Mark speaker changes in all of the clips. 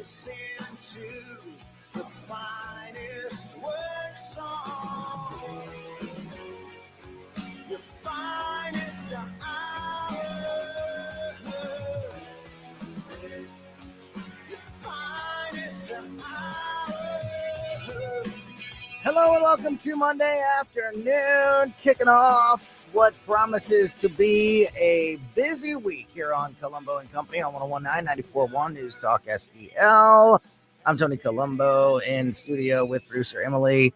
Speaker 1: listen to the finest work song. Your finest hour. Your finest hour. Hello and welcome to Monday afternoon, kicking off what promises to be a busy week here on Colombo Company on 101.9 94.1 News Talk STL. I'm Tony Colombo in studio with producer Emily.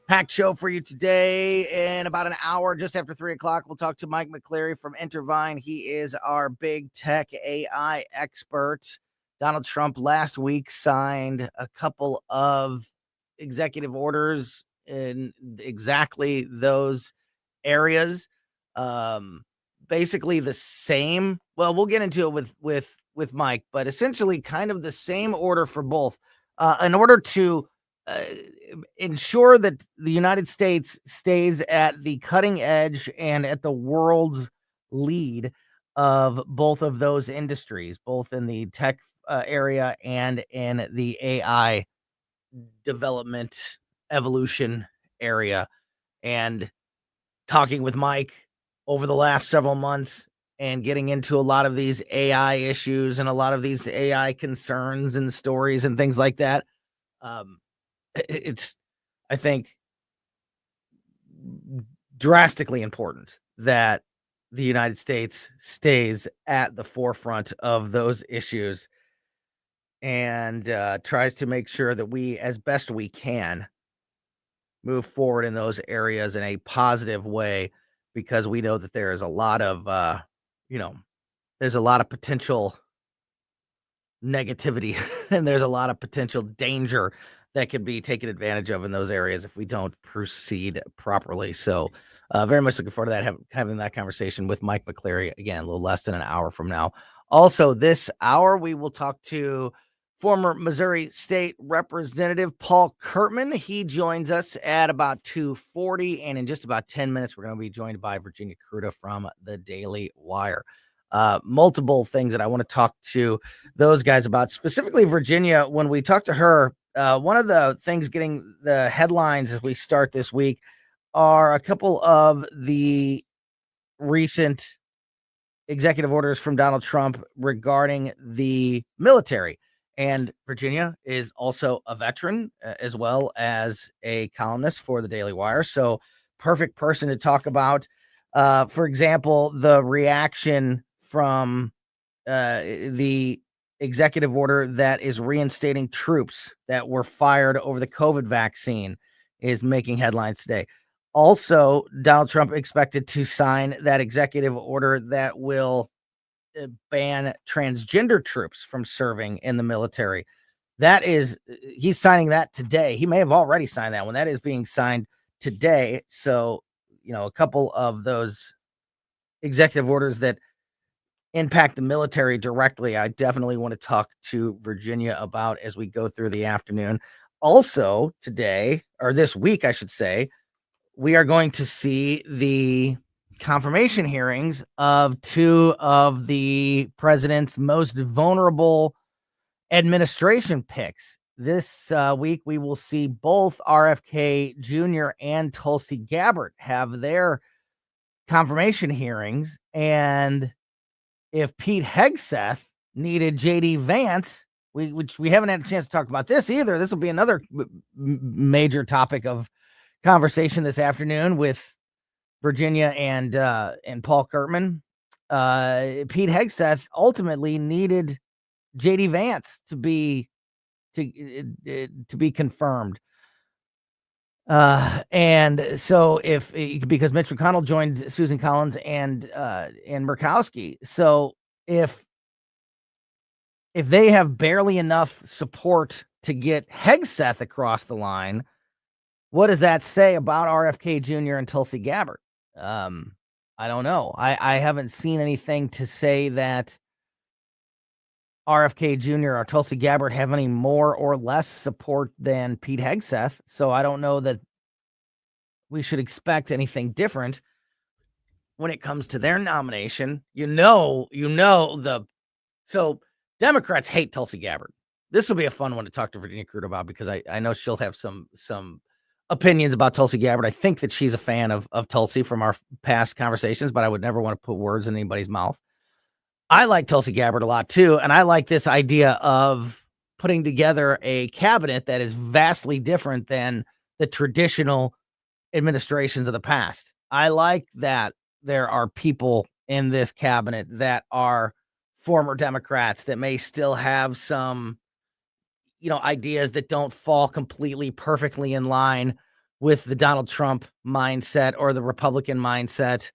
Speaker 1: Packed show for you today. In about an hour, just after 3 o'clock, we'll talk to Mike McCleary from Intervine. He is our big tech AI expert. Donald Trump last week signed a couple of executive orders in exactly those areas. Basically the same. Well, we'll get into it with Mike, but essentially kind of the same order for both. In order to ensure that the United States stays at the cutting edge and at the world's lead of both of those industries, both in the tech area and in the AI development evolution area. And talking with Mike over the last several months and getting into a lot of these AI issues and a lot of these AI concerns and stories and things like that. It's, I think, drastically important that the United States stays at the forefront of those issues and tries to make sure that we, as best we can, move forward in those areas in a positive way, because we know that there is a lot of, there's a lot of potential negativity and there's a lot of potential danger that could be taken advantage of in those areas if we don't proceed properly. So very much looking forward to that, having that conversation with Mike McCleary, again, a little less than an hour from now. Also, this hour, we will talk to former Missouri State Representative Paul Kurtman. He joins us at about 2:40, and in just about 10 minutes, we're going to be joined by Virginia Kruta from the Daily Wire. Multiple things that I want to talk to those guys about, specifically Virginia. When we talk to her, one of the things getting the headlines as we start this week are a couple of the recent executive orders from Donald Trump regarding the military. And Virginia is also a veteran as well as a columnist for the Daily Wire. So perfect person to talk about, for example, the reaction from the executive order that is reinstating troops that were fired over the COVID vaccine is making headlines today. Also, Donald Trump expected to sign that executive order that will ban transgender troops from serving in the military. He's signing that today. He may have already signed that one. That is being signed today. So, a couple of those executive orders that impact the military directly, I definitely want to talk to Virginia about as we go through the afternoon. Also, today, or this week, I should say, we are going to see the confirmation hearings of two of the president's most vulnerable administration picks. This week, we will see both RFK Jr. and Tulsi Gabbard have their confirmation hearings. And if Pete Hegseth needed J.D. Vance, which we haven't had a chance to talk about this either, this will be another major topic of conversation this afternoon with Virginia and Paul Kurtman. Pete Hegseth ultimately needed J.D. Vance to be confirmed. And so because Mitch McConnell joined Susan Collins and Murkowski. So if they have barely enough support to get Hegseth across the line, what does that say about RFK Jr. and Tulsi Gabbard? I don't know. I haven't seen anything to say that RFK Jr. or Tulsi Gabbard have any more or less support than Pete Hegseth. So I don't know that we should expect anything different when it comes to their nomination. So Democrats hate Tulsi Gabbard. this will be a fun one to talk to Virginia Crude about, because I know she'll have some opinions about Tulsi Gabbard. I think that she's a fan of Tulsi from our past conversations, but I would never want to put words in anybody's mouth. I like Tulsi Gabbard a lot too, and I like this idea of putting together a cabinet that is vastly different than the traditional administrations of the past. I like that there are people in this cabinet that are former Democrats that may still have some, ideas that don't fall completely perfectly in line with the Donald Trump mindset or the Republican mindset.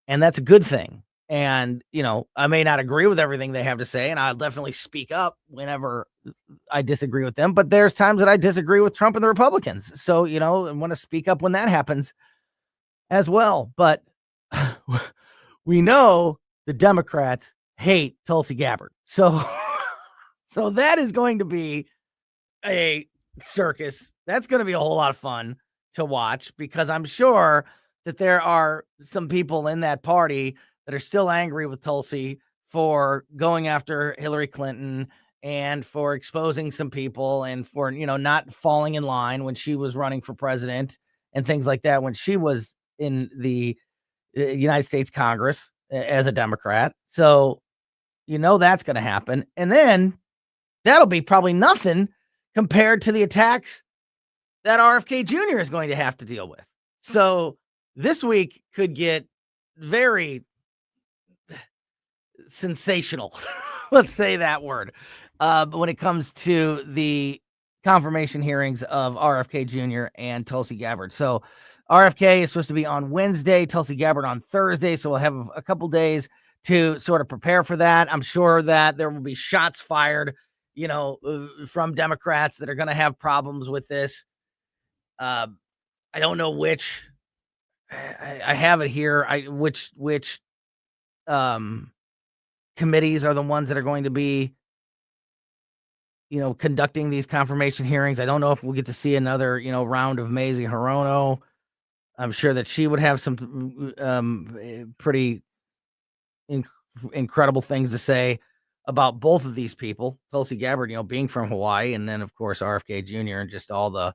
Speaker 1: And that's a good thing. And, I may not agree with everything they have to say, and I'll definitely speak up whenever I disagree with them. But there's times that I disagree with Trump and the Republicans. So, I want to speak up when that happens as well. But we know the Democrats hate Tulsi Gabbard. So, so that is going to be a circus. That's going to be a whole lot of fun to watch, because I'm sure that there are some people in that party that are still angry with Tulsi for going after Hillary Clinton and for exposing some people and for, not falling in line when she was running for president and things like that, when she was in the United States Congress as a Democrat. So, that's going to happen. And then that'll be probably nothing compared to the attacks that RFK Jr. is going to have to deal with. So this week could get very sensational. Let's say that word. When it comes to the confirmation hearings of RFK Jr. and Tulsi Gabbard. So RFK is supposed to be on Wednesday, Tulsi Gabbard on Thursday. So we'll have a couple days to sort of prepare for that. I'm sure that there will be shots fired, from Democrats that are going to have problems with this. I don't know which. I have it here. Which committees are the ones that are going to be, conducting these confirmation hearings. I don't know if we'll get to see another, round of Mazie Hirono. I'm sure that she would have some pretty incredible things to say about both of these people. Tulsi Gabbard, being from Hawaii, and then of course RFK Jr. and just all the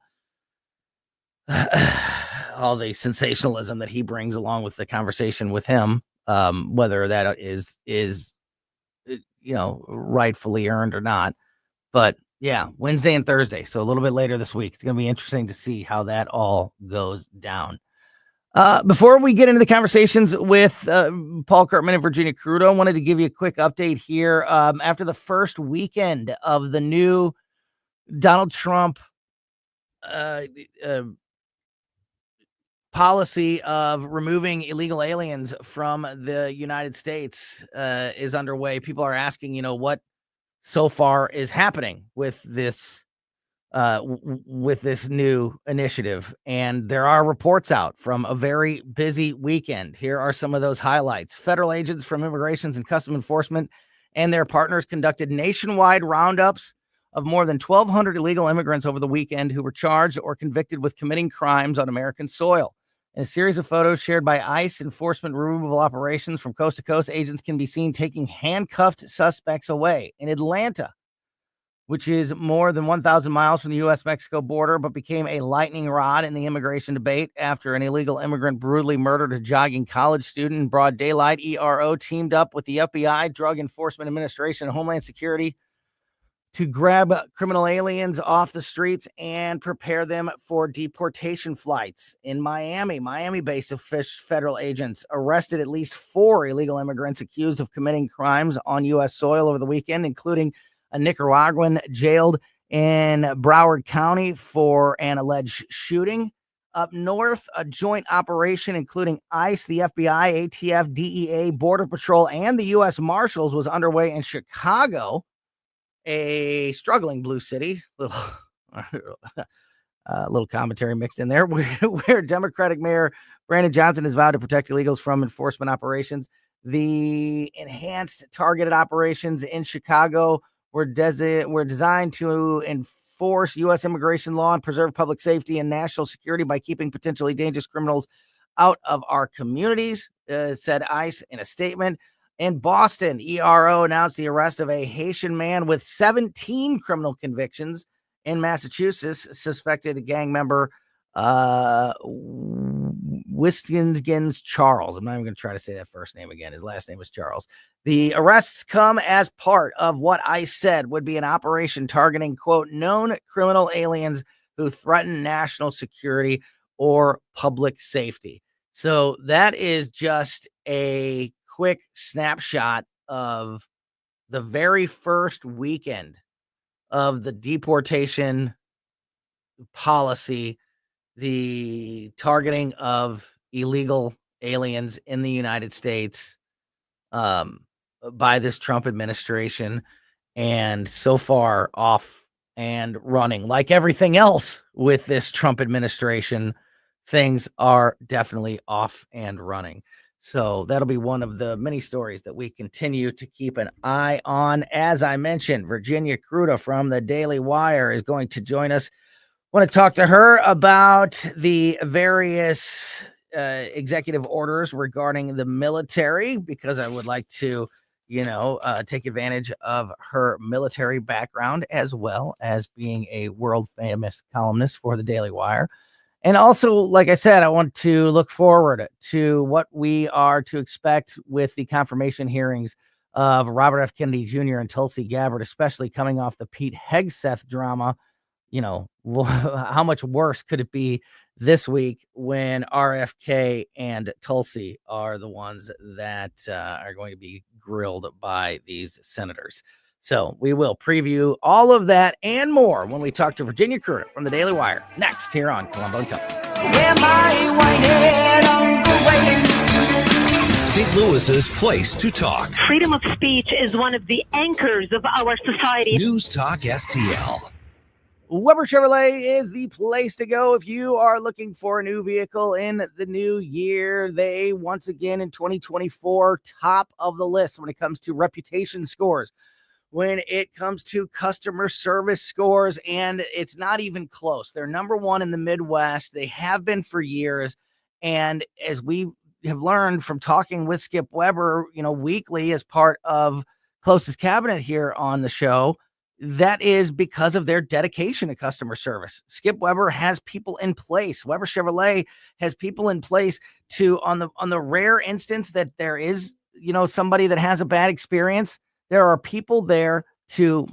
Speaker 1: all the sensationalism that he brings along with the conversation with him, whether that is rightfully earned or not. But yeah, Wednesday and Thursday, so a little bit later this week. It's going to be interesting to see how that all goes down. Before we get into the conversations with Paul Kurtman and Virginia Crudo, I wanted to give you a quick update here. After the first weekend of the new Donald Trump policy of removing illegal aliens from the United States is underway, people are asking, what so far is happening with this new initiative. And there are reports out from a very busy weekend. Here are some of those highlights. Federal agents from Immigration and Customs Enforcement and their partners conducted nationwide roundups of more than 1,200 illegal immigrants over the weekend who were charged or convicted with committing crimes on American soil. In a series of photos shared by ICE enforcement removal operations from coast to coast, agents can be seen taking handcuffed suspects away. In Atlanta, which is more than 1,000 miles from the U.S.-Mexico border, but became a lightning rod in the immigration debate after an illegal immigrant brutally murdered a jogging college student in broad daylight, ERO teamed up with the FBI, Drug Enforcement Administration, and Homeland Security to grab criminal aliens off the streets and prepare them for deportation flights. In Miami-based federal agents arrested at least 4 illegal immigrants accused of committing crimes on U.S. soil over the weekend, including a Nicaraguan jailed in Broward County for an alleged shooting. Up north, a joint operation including ICE, the FBI, ATF, DEA, Border Patrol, and the U.S. Marshals was underway in Chicago, a struggling blue city. Little commentary mixed in there, where Democratic Mayor Brandon Johnson has vowed to protect illegals from enforcement operations. The enhanced targeted operations in Chicago were designed to enforce U.S. immigration law and preserve public safety and national security by keeping potentially dangerous criminals out of our communities, said ICE in a statement. In Boston, ERO announced the arrest of a Haitian man with 17 criminal convictions. In Massachusetts, suspected gang member Wiskins Charles. I'm not even going to try to say that first name again. His last name is Charles. The arrests come as part of what ICE said would be an operation targeting, quote, known criminal aliens who threaten national security or public safety. So that is just a quick snapshot of the very first weekend of the deportation policy, the targeting of illegal aliens in the United States by this Trump administration, and so far off and running. Like everything else with this Trump administration, things are definitely off and running. So that'll be one of the many stories that we continue to keep an eye on. As I mentioned, Virginia Kruta from the Daily Wire is going to join us. I want to talk to her about the various executive orders regarding the military, because I would like to, take advantage of her military background, as well as being a world famous columnist for the Daily Wire. And also, like I said, I want to look forward to what we are to expect with the confirmation hearings of Robert F. Kennedy Jr. and Tulsi Gabbard, especially coming off the Pete Hegseth drama. How much worse could it be this week when RFK and Tulsi are the ones that are going to be grilled by these senators? So we will preview all of that and more when we talk to Virginia Kruta from the Daily Wire next here on Colombo Company.
Speaker 2: St. Louis's place to talk.
Speaker 3: Freedom of speech is one of the anchors of our society.
Speaker 2: News Talk STL.
Speaker 1: Weber Chevrolet is the place to go if you are looking for a new vehicle in the new year. They, once again in 2024, top of the list when it comes to reputation scores, when it comes to customer service scores, and it's not even close. They're number one in the Midwest. They have been for years. And as we have learned from talking with Skip Weber, weekly as part of Closest Cabinet here on the show, that is because of their dedication to customer service. Skip Weber has people in place. Weber Chevrolet has people in place to, on the rare instance that there is, somebody that has a bad experience, there are people there to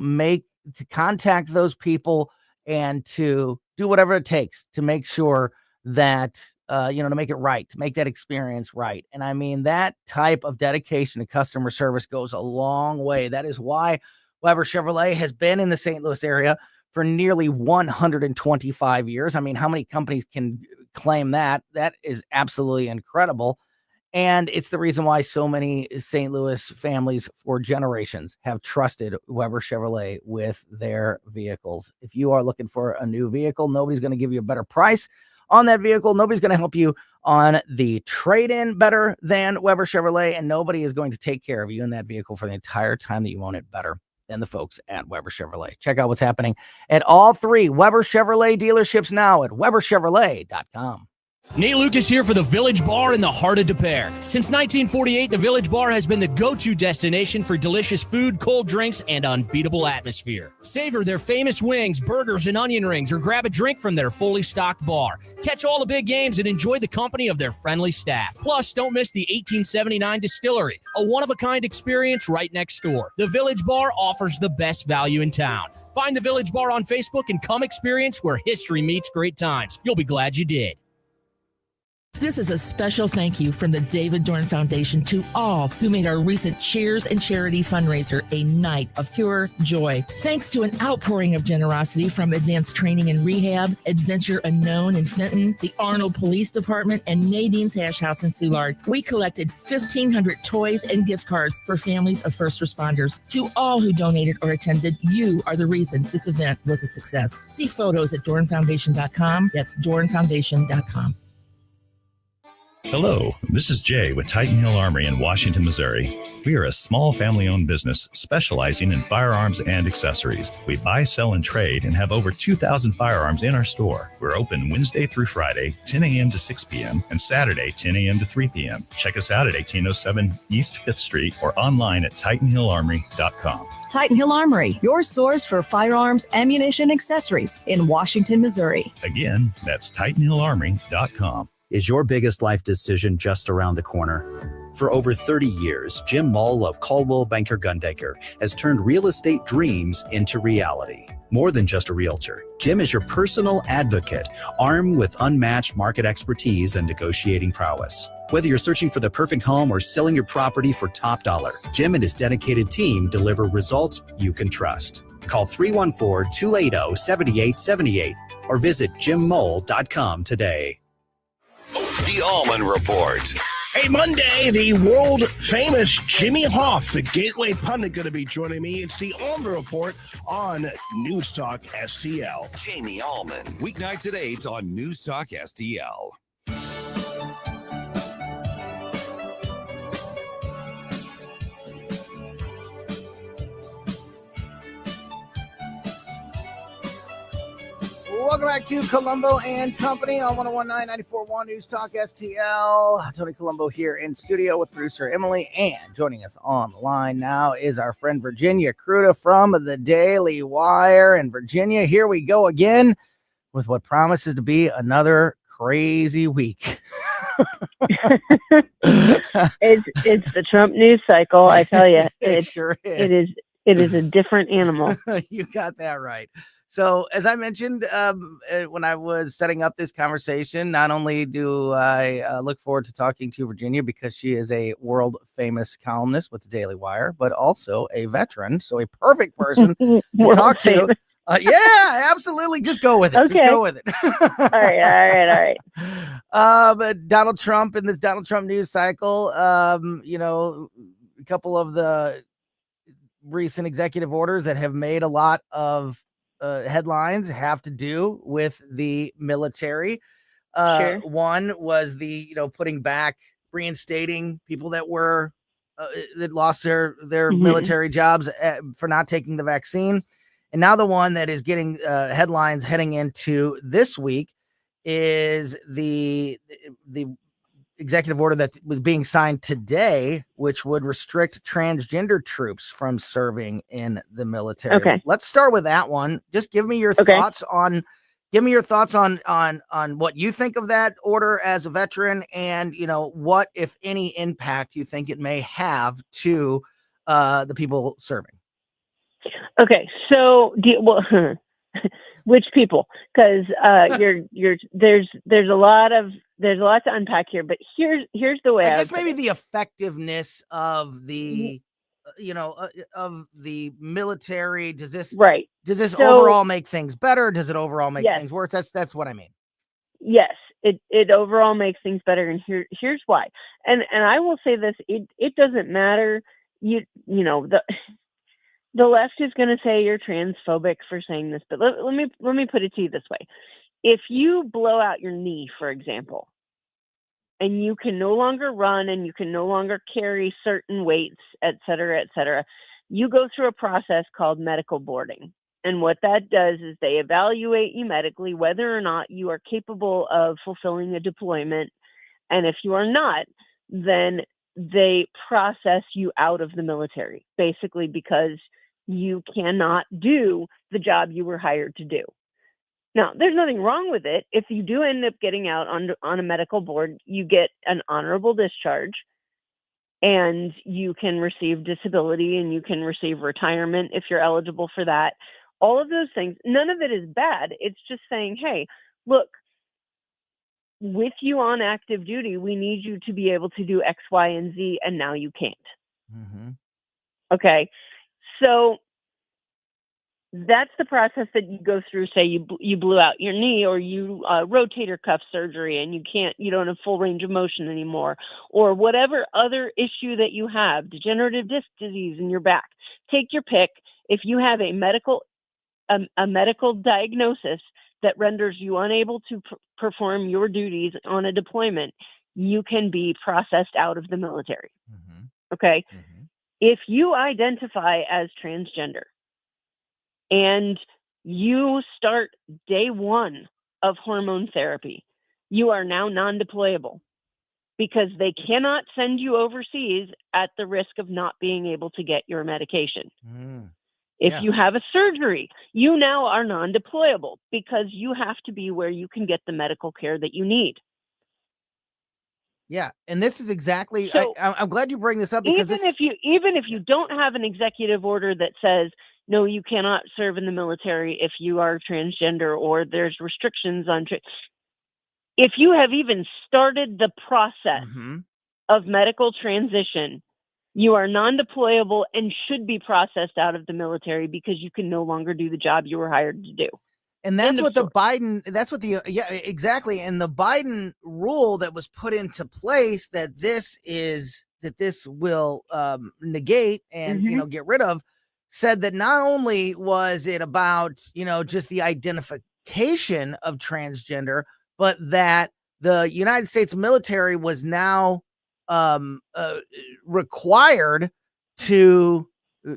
Speaker 1: contact those people and to do whatever it takes to make sure that, to make it right, to make that experience right. And I mean, that type of dedication to customer service goes a long way. That is why Weber Chevrolet has been in the St. Louis area for nearly 125 years. I mean, how many companies can claim that? That is absolutely incredible. And it's the reason why so many St. Louis families for generations have trusted Weber Chevrolet with their vehicles. If you are looking for a new vehicle, nobody's going to give you a better price on that vehicle. Nobody's going to help you on the trade-in better than Weber Chevrolet, and nobody is going to take care of you in that vehicle for the entire time that you own it better than the folks at Weber Chevrolet. Check out what's happening at all three Weber Chevrolet dealerships now at weberchevrolet.com.
Speaker 4: Nate Lucas here for the Village Bar in the heart of Des Peres. Since 1948, the Village Bar has been the go-to destination for delicious food, cold drinks, and unbeatable atmosphere. Savor their famous wings, burgers, and onion rings, or grab a drink from their fully stocked bar. Catch all the big games and enjoy the company of their friendly staff. Plus, don't miss the 1879 Distillery, a one-of-a-kind experience right next door. The Village Bar offers the best value in town. Find the Village Bar on Facebook and come experience where history meets great times. You'll be glad you did.
Speaker 5: This is a special thank you from the David Dorn Foundation to all who made our recent Cheers and Charity fundraiser a night of pure joy. Thanks to an outpouring of generosity from Advanced Training and Rehab, Adventure Unknown in Fenton, the Arnold Police Department, and Nadine's Hash House in Soulard, we collected 1,500 toys and gift cards for families of first responders. To all who donated or attended, you are the reason this event was a success. See photos at dornfoundation.com. That's dornfoundation.com.
Speaker 6: Hello, this is Jay with Titan Hill Armory in Washington, Missouri. We are a small family-owned business specializing in firearms and accessories. We buy, sell, and trade and have over 2,000 firearms in our store. We're open Wednesday through Friday, 10 a.m. to 6 p.m., and Saturday, 10 a.m. to 3 p.m. Check us out at 1807 East 5th Street or online at TitanHillArmory.com.
Speaker 7: Titan Hill Armory, your source for firearms, ammunition, accessories in Washington, Missouri.
Speaker 6: Again, that's TitanHillArmory.com.
Speaker 8: Is your biggest life decision just around the corner? For over 30 years, Jim Mull of Caldwell Banker Gundaker has turned real estate dreams into reality. More than just a realtor, Jim is your personal advocate, armed with unmatched market expertise and negotiating prowess. Whether you're searching for the perfect home or selling your property for top dollar, Jim and his dedicated team deliver results you can trust. Call 314-280-7878 or visit jimmole.com today.
Speaker 2: The Allman Report.
Speaker 9: Hey, Monday, the world-famous Jimmy Hoff, the Gateway pundit, going to be joining me. It's the Allman Report on News Talk STL.
Speaker 2: Jamie Allman. Weeknights at 8 on News Talk STL.
Speaker 1: Welcome back to Colombo and Company on 101.9 94.1 News Talk STL. Tony Colombo here in studio with producer Emily, and joining us on the line now is our friend Virginia Kruta from the Daily Wire. And Virginia, here we go again with what promises to be another crazy week.
Speaker 3: It's the Trump news cycle, I tell you.
Speaker 1: It sure is.
Speaker 3: It is a different animal.
Speaker 1: You got that right. So, as I mentioned when I was setting up this conversation, not only do I look forward to talking to Virginia because she is a world famous columnist with the Daily Wire, but also a veteran. So, a perfect person to talk to. Yeah, absolutely. Just go with it.
Speaker 3: Okay.
Speaker 1: Just go with it.
Speaker 3: All right.
Speaker 1: But Donald Trump in this Donald Trump news cycle, a couple of the recent executive orders that have made a lot of headlines have to do with the military.
Speaker 3: Sure.
Speaker 1: One was the putting back, reinstating people that were that lost their military jobs for not taking the vaccine, and now the one that is getting headlines heading into this week is the executive order that was being signed today, which would restrict transgender troops from serving in the military.
Speaker 3: Okay.
Speaker 1: Let's start with that one. Just give me your thoughts on what you think of that order as a veteran, and what, if any, impact you think it may have to the people serving.
Speaker 3: Okay, so which people? Because there's a lot to unpack here. But here's the way
Speaker 1: I guess maybe the effectiveness of the of the military. Does this overall make things better? Does it overall make things worse? That's what I mean.
Speaker 3: Yes, it overall makes things better, and here's why. And I will say this: it doesn't matter. The left is going to say you're transphobic for saying this, but let me put it to you this way. If you blow out your knee, for example, and you can no longer run and you can no longer carry certain weights, et cetera, you go through a process called medical boarding. And what that does is they evaluate you medically, whether or not you are capable of fulfilling a deployment. And if you are not, then they process you out of the military, basically because you cannot do the job you were hired to do. Now, there's nothing wrong with it. If you do end up getting out on a medical board, you get an honorable discharge, and you can receive disability, and you can receive retirement if you're eligible for that. All of those things, none of it is bad. It's just saying, hey, look, with you on active duty, we need you to be able to do X, Y, and Z, and now you can't.
Speaker 1: Mm-hmm.
Speaker 3: Okay. So that's the process that you go through. Say you blew out your knee, or you rotator cuff surgery, and you don't have full range of motion anymore, or whatever other issue that you have, degenerative disc disease in your back. Take your pick. If you have a medical diagnosis that renders you unable to perform your duties on a deployment, you can be processed out of the military.
Speaker 1: Mm-hmm.
Speaker 3: Okay.
Speaker 1: Mm-hmm.
Speaker 3: If you identify as transgender and you start day one of hormone therapy, you are now non-deployable because they cannot send you overseas at the risk of not being able to get your medication.
Speaker 1: Mm.
Speaker 3: If
Speaker 1: Yeah.
Speaker 3: you have a surgery, you now are non-deployable because you have to be where you can get the medical care that you need.
Speaker 1: Yeah, and this is exactly.
Speaker 3: So
Speaker 1: I'm glad you bring this up because
Speaker 3: even if you don't have an executive order that says no, you cannot serve in the military if you are transgender, or there's restrictions on. If you have even started the process
Speaker 1: Mm-hmm.
Speaker 3: of medical transition, you are non-deployable and should be processed out of the military because you can no longer do the job you were hired to do.
Speaker 1: And that's
Speaker 3: End of
Speaker 1: what the
Speaker 3: story.
Speaker 1: Biden, that's what the, yeah, exactly. And the Biden rule that was put into place that this will negate and,
Speaker 3: Mhm.
Speaker 1: get rid of, said that not only was it about, just the identification of transgender, but that the United States military was now required to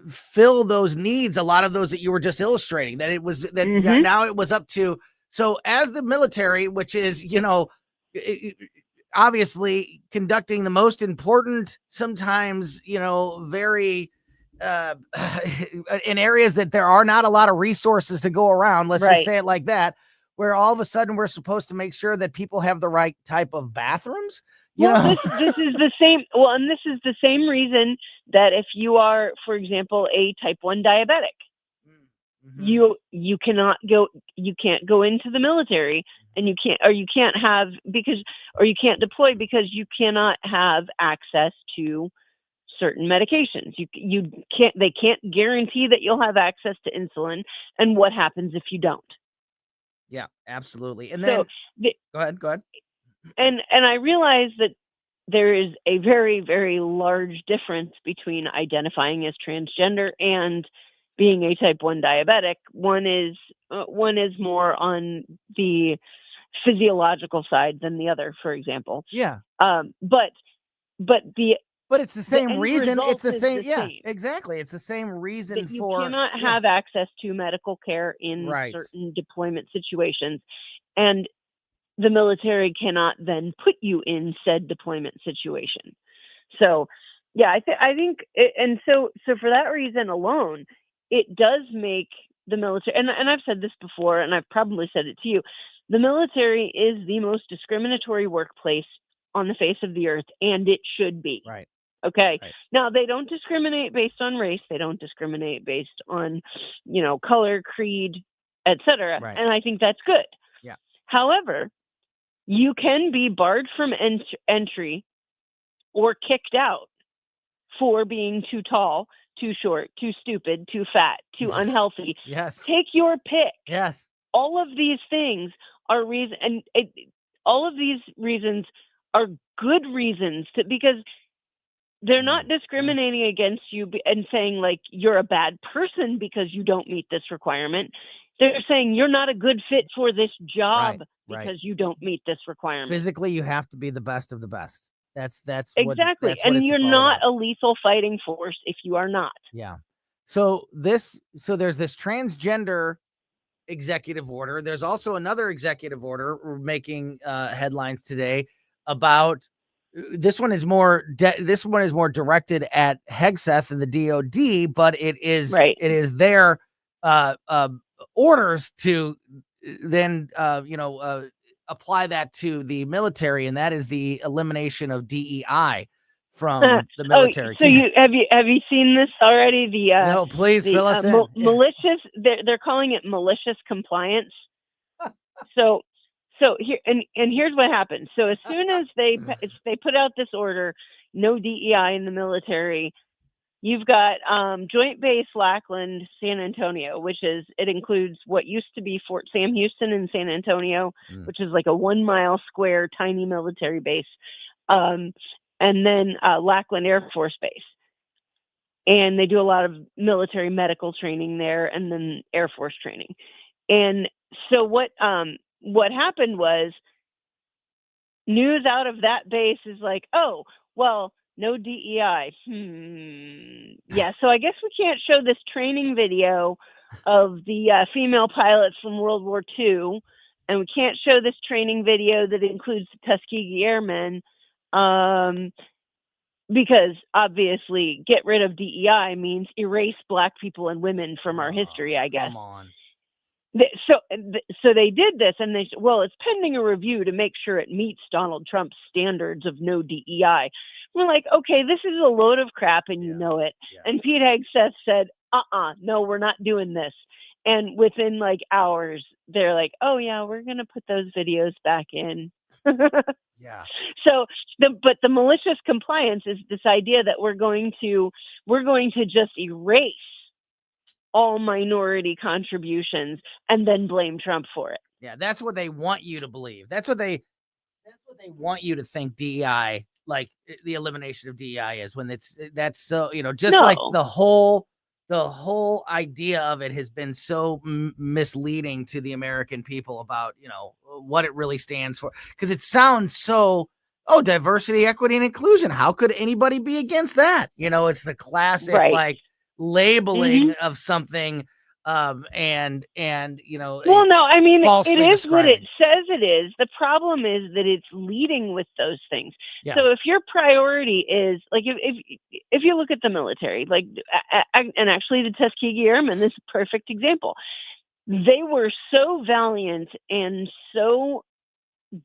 Speaker 1: fill those needs, a lot of those that you were just illustrating, that it was that
Speaker 3: Mhm.
Speaker 1: now it was up to. So as the military, which is obviously conducting the most important, sometimes very in areas that there are not a lot of resources to go around, let's just
Speaker 3: Right.
Speaker 1: say it like that, where all of a sudden we're supposed to make sure that people have the right type of bathrooms.
Speaker 3: Well, this is the same. Well, and this is the same reason that if you are, for example, a type 1 diabetic,
Speaker 1: Mhm.
Speaker 3: you cannot go. You can't go into the military, and you can't have because, or you can't deploy because you cannot have access to certain medications. You can't. They can't guarantee that you'll have access to insulin. And what happens if you don't?
Speaker 1: Yeah, absolutely. And
Speaker 3: So,
Speaker 1: then go ahead.
Speaker 3: and I realize that there is a very, very large difference between identifying as transgender and being a type 1 diabetic. One is more on the physiological side than the other, for example.
Speaker 1: Yeah.
Speaker 3: But the
Speaker 1: But it's the same
Speaker 3: end
Speaker 1: reason. It's
Speaker 3: result
Speaker 1: the
Speaker 3: is
Speaker 1: same.
Speaker 3: the
Speaker 1: Yeah,
Speaker 3: same.
Speaker 1: exactly. It's the same reason
Speaker 3: That you
Speaker 1: for.
Speaker 3: cannot
Speaker 1: Yeah.
Speaker 3: have access to medical care in
Speaker 1: Right.
Speaker 3: certain deployment situations, and the military cannot then put you in said deployment situation. So, yeah, I think, and so for that reason alone, it does make the military, and I've said this before, and I've probably said it to you, the military is the most discriminatory workplace on the face of the earth, and it should be.
Speaker 1: Right.
Speaker 3: Okay.
Speaker 1: Right.
Speaker 3: Now, they don't discriminate based on race. They don't discriminate based on, color, creed, etc.
Speaker 1: Right.
Speaker 3: And I think that's good.
Speaker 1: Yeah.
Speaker 3: However, you can be barred from entry or kicked out for being too tall, too short, too stupid, too fat, too unhealthy.
Speaker 1: Yes.
Speaker 3: Take your pick.
Speaker 1: Yes.
Speaker 3: All of these things are all of these reasons are good reasons because they're not discriminating against you and saying like you're a bad person because you don't meet this requirement. They're saying you're not a good fit for this job because you don't meet this requirement.
Speaker 1: Physically, you have to be the best of the best. That's
Speaker 3: exactly.
Speaker 1: That's
Speaker 3: and
Speaker 1: it's
Speaker 3: you're
Speaker 1: all
Speaker 3: not
Speaker 1: about.
Speaker 3: a lethal fighting force if you are not.
Speaker 1: Yeah. So there's this transgender executive order. There's also another executive order making headlines today about this one is more directed at Hegseth and the DOD, but it is their orders to then apply that to the military, and that is the elimination of DEI from the military.
Speaker 3: So have you seen this already?
Speaker 1: No, please fill us in.
Speaker 3: Malicious. They're calling it malicious compliance. So here and here's what happens. So as soon as they put out this order, no DEI in the military, you've got Joint Base Lackland, San Antonio, it includes what used to be Fort Sam Houston in San Antonio, which is like a 1 mile square tiny military base, and then Lackland Air Force Base. And they do a lot of military medical training there, and then Air Force training. And so what happened was news out of that base is like, oh, well, no DEI. Yeah, so I guess we can't show this training video of the female pilots from World War II, and we can't show this training video that includes the Tuskegee Airmen, because obviously get rid of DEI means erase Black people and women from our history, I guess.
Speaker 1: Come on.
Speaker 3: So they did this, and they said, well, it's pending a review to make sure it meets Donald Trump's standards of no DEI. We're like, okay, this is a load of crap, and you know it.
Speaker 1: Yeah.
Speaker 3: And Pete Hegseth said, no, we're not doing this. And within like hours, they're like, oh yeah, we're going to put those videos back in.
Speaker 1: Yeah.
Speaker 3: So but the malicious compliance is this idea that we're going to just erase all minority contributions and then blame Trump for it.
Speaker 1: Yeah, that's what they want you to believe. That's what they want you to think DEI, like the elimination of DEI is, when that's so, just like the whole idea of it has been so misleading to the American people about, what it really stands for. Because it sounds so, diversity, equity, and inclusion. How could anybody be against that? It's the classic, like, labeling of something, and
Speaker 3: well, no, I mean, it is what it
Speaker 1: describing.
Speaker 3: says it is. The problem is that it's leading with those things.
Speaker 1: Yeah.
Speaker 3: So if your priority is like, if you look at the military, like, and actually the Tuskegee Airmen, this is a perfect example. They were so valiant and so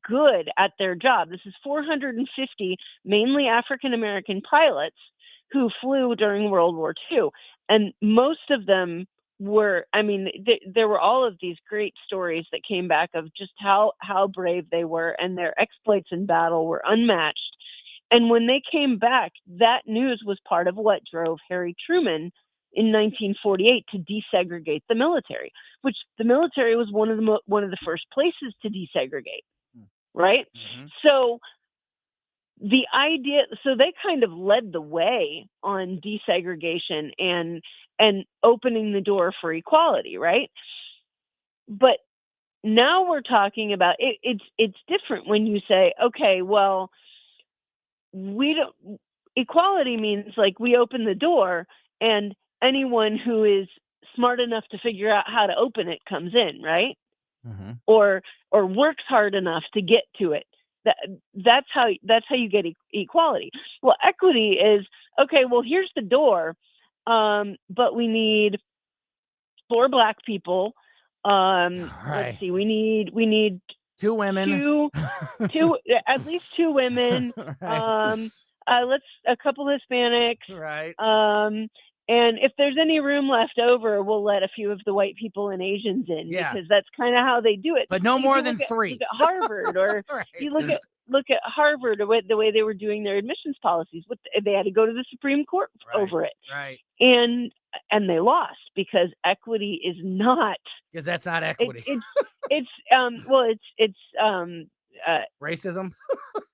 Speaker 3: good at their job. This is 450 mainly African American pilots who flew during World War II. And most of them were, there were all of these great stories that came back of just how brave they were, and their exploits in battle were unmatched. And when they came back, that news was part of what drove Harry Truman in 1948 to desegregate the military, which the military was one of the first places to desegregate, right?
Speaker 1: Mm-hmm.
Speaker 3: So the idea, so they kind of led the way on desegregation and opening the door for equality, right? But now we're talking about it's different when you say, okay, well, equality means like we open the door and anyone who is smart enough to figure out how to open it comes in, right?
Speaker 1: Mm-hmm.
Speaker 3: Or works hard enough to get to it. That's how you get equality. Well, equity is, okay, well, here's the door, but we need 4 Black people. Let's see, we need
Speaker 1: 2 women,
Speaker 3: two at least 2 women.
Speaker 1: Right.
Speaker 3: A couple Hispanics,
Speaker 1: right.
Speaker 3: And if there's any room left over, we'll let a few of the white people and Asians in, because that's kind of how they do it.
Speaker 1: But no more than 3.
Speaker 3: Look at Harvard, or
Speaker 1: right.
Speaker 3: you look at Harvard, or the way they were doing their admissions policies. They had to go to the Supreme Court over it,
Speaker 1: right?
Speaker 3: And they lost because equity is not.
Speaker 1: Because that's not equity.
Speaker 3: It's
Speaker 1: racism.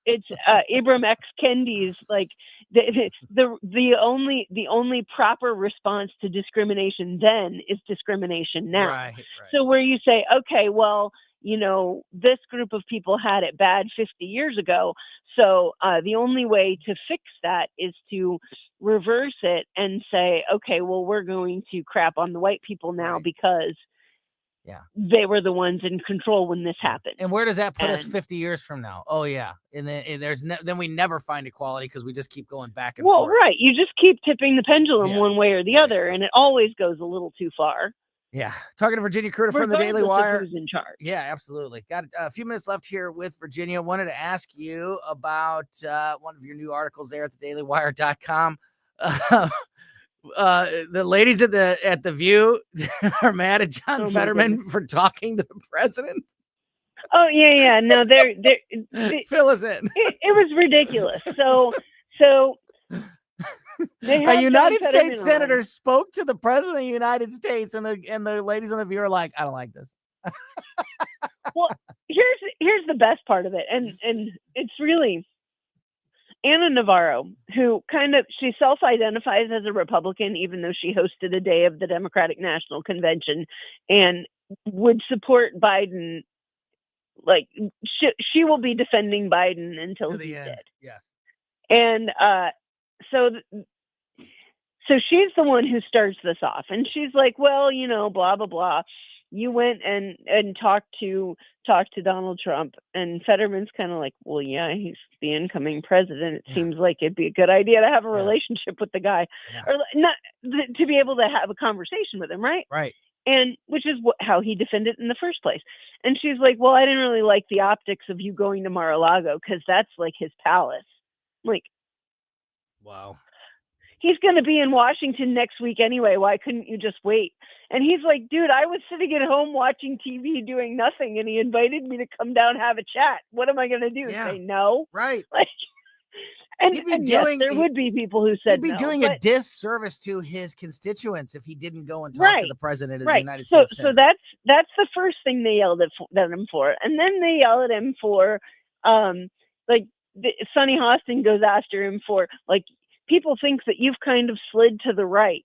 Speaker 3: It's Ibram X. Kendi's, like, the only proper response to discrimination then is discrimination now.
Speaker 1: Right.
Speaker 3: So where you say, okay, well, this group of people had it bad 50 years ago, so the only way to fix that is to reverse it and say, okay, well, we're going to crap on the white people now because they were the ones in control when this happened.
Speaker 1: And where does that put us 50 years from now? Oh yeah, and then we never find equality because we just keep going back and forth.
Speaker 3: Well, right, you just keep tipping the pendulum one way or the other, and it always goes a little too far.
Speaker 1: Yeah, talking to Virginia Cruder from the Daily Wire.
Speaker 3: Who's in charge?
Speaker 1: Yeah, absolutely. Got a few minutes left here with Virginia. Wanted to ask you about one of your new articles there at thedailywire.com. The ladies at the View are mad at John Fetterman for talking to the president.
Speaker 3: Oh yeah. No, they're
Speaker 1: fill us in.
Speaker 3: It was ridiculous. So
Speaker 1: a United States senator spoke to the president of the United States, and the ladies on the View are like, I don't like this.
Speaker 3: Well, here's the best part of it, and it's really Anna Navarro, who she self-identifies as a Republican, even though she hosted a day of the Democratic National Convention and would support Biden Like she will be defending Biden until he's dead.
Speaker 1: Yes.
Speaker 3: And so she's the one who starts this off, and she's like, well, blah blah blah. You went and talked to Donald Trump, and Fetterman's kind of like, well, yeah, he's the incoming president. It seems like it'd be a good idea to have a relationship with the guy, or not to be able to have a conversation with him, right?
Speaker 1: Right.
Speaker 3: And which is how he defended it in the first place. And she's like, well, I didn't really like the optics of you going to Mar-a-Lago because that's like his palace. I'm like,
Speaker 1: wow.
Speaker 3: He's going to be in Washington next week anyway. Why couldn't you just wait? And he's like, dude, I was sitting at home watching TV doing nothing, and he invited me to come down and have a chat. What am I going to do? Say no?
Speaker 1: Right.
Speaker 3: Like, and yes, there would be people who said
Speaker 1: he'd be
Speaker 3: no,
Speaker 1: doing
Speaker 3: but
Speaker 1: a disservice to his constituents if he didn't go and talk to the president of the United
Speaker 3: so,
Speaker 1: States.
Speaker 3: So that's the first thing they yelled at him for. And then they yell at him for, Sonny Hostin goes after him for, like, people think that you've kind of slid to the right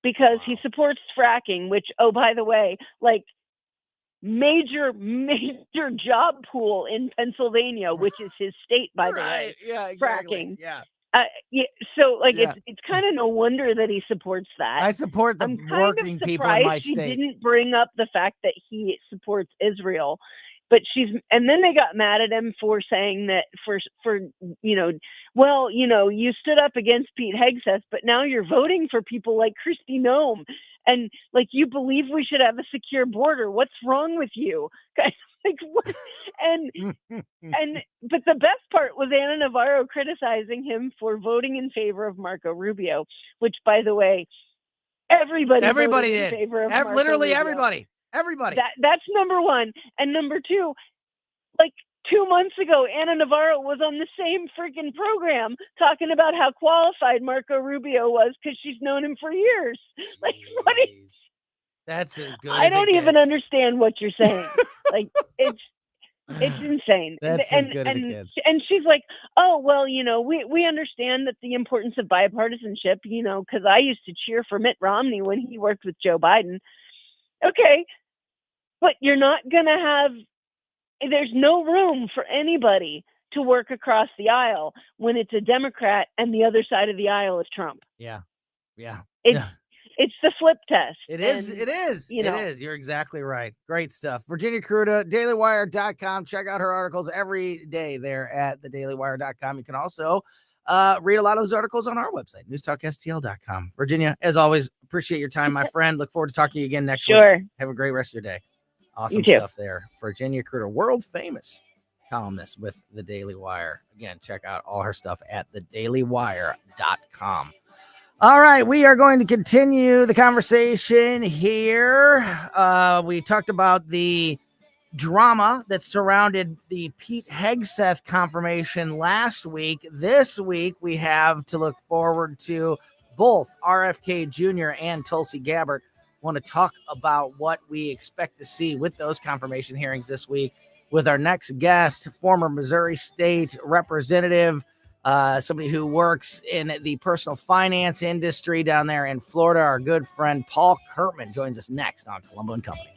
Speaker 3: because he supports fracking, which, oh, by the way, like, major job pool in Pennsylvania, which is his state, by the way.
Speaker 1: Yeah, exactly.
Speaker 3: Fracking.
Speaker 1: Yeah.
Speaker 3: So it's kind of no wonder that he supports that.
Speaker 1: I support the working people in my state.
Speaker 3: She didn't bring up the fact that he supports Israel, but and then they got mad at him for saying that you stood up against Pete Hegseth, but now you're voting for people like Kristi Noem. And like, you believe we should have a secure border. What's wrong with you? Like, what? But the best part was Ana Navarro criticizing him for voting in favor of Marco Rubio, which, by the way, everybody did. In favor of
Speaker 1: literally
Speaker 3: Marco
Speaker 1: everybody.
Speaker 3: That's number one. And number two, like 2 months ago, Ana Navarro was on the same freaking program talking about how qualified Marco Rubio was because she's known him for years. Like, what?
Speaker 1: That's as good.
Speaker 3: I don't even understand what you're saying. Like, it's insane.
Speaker 1: That's as good as it gets.
Speaker 3: And she's like, oh, well, we understand that the importance of bipartisanship, because I used to cheer for Mitt Romney when he worked with Joe Biden. Okay, but you're not going to have, there's no room for anybody to work across the aisle when it's a Democrat and the other side of the aisle is Trump.
Speaker 1: Yeah.
Speaker 3: It's the flip test.
Speaker 1: It is. It is. You're exactly right. Great stuff. Virginia Kruta, dailywire.com. Check out her articles every day there at thedailywire.com. You can also read a lot of those articles on our website, newstalkstl.com. Virginia, as always, appreciate your time, my friend. Look forward to talking to you again next week. Have a great rest of your day. Awesome stuff there. Virginia Kruta, world famous columnist with The Daily Wire. Again, check out all her stuff at thedailywire.com. All right, we are going to continue the conversation here. We talked about the drama that surrounded the Pete Hegseth confirmation last week. This week, we have to look forward to both RFK Jr. and Tulsi Gabbard. Want to talk about what we expect to see with those confirmation hearings this week with our next guest, former Missouri State Representative, somebody who works in the personal finance industry down there in Florida. Our good friend Paul Kurtman joins us next on Colombo Company.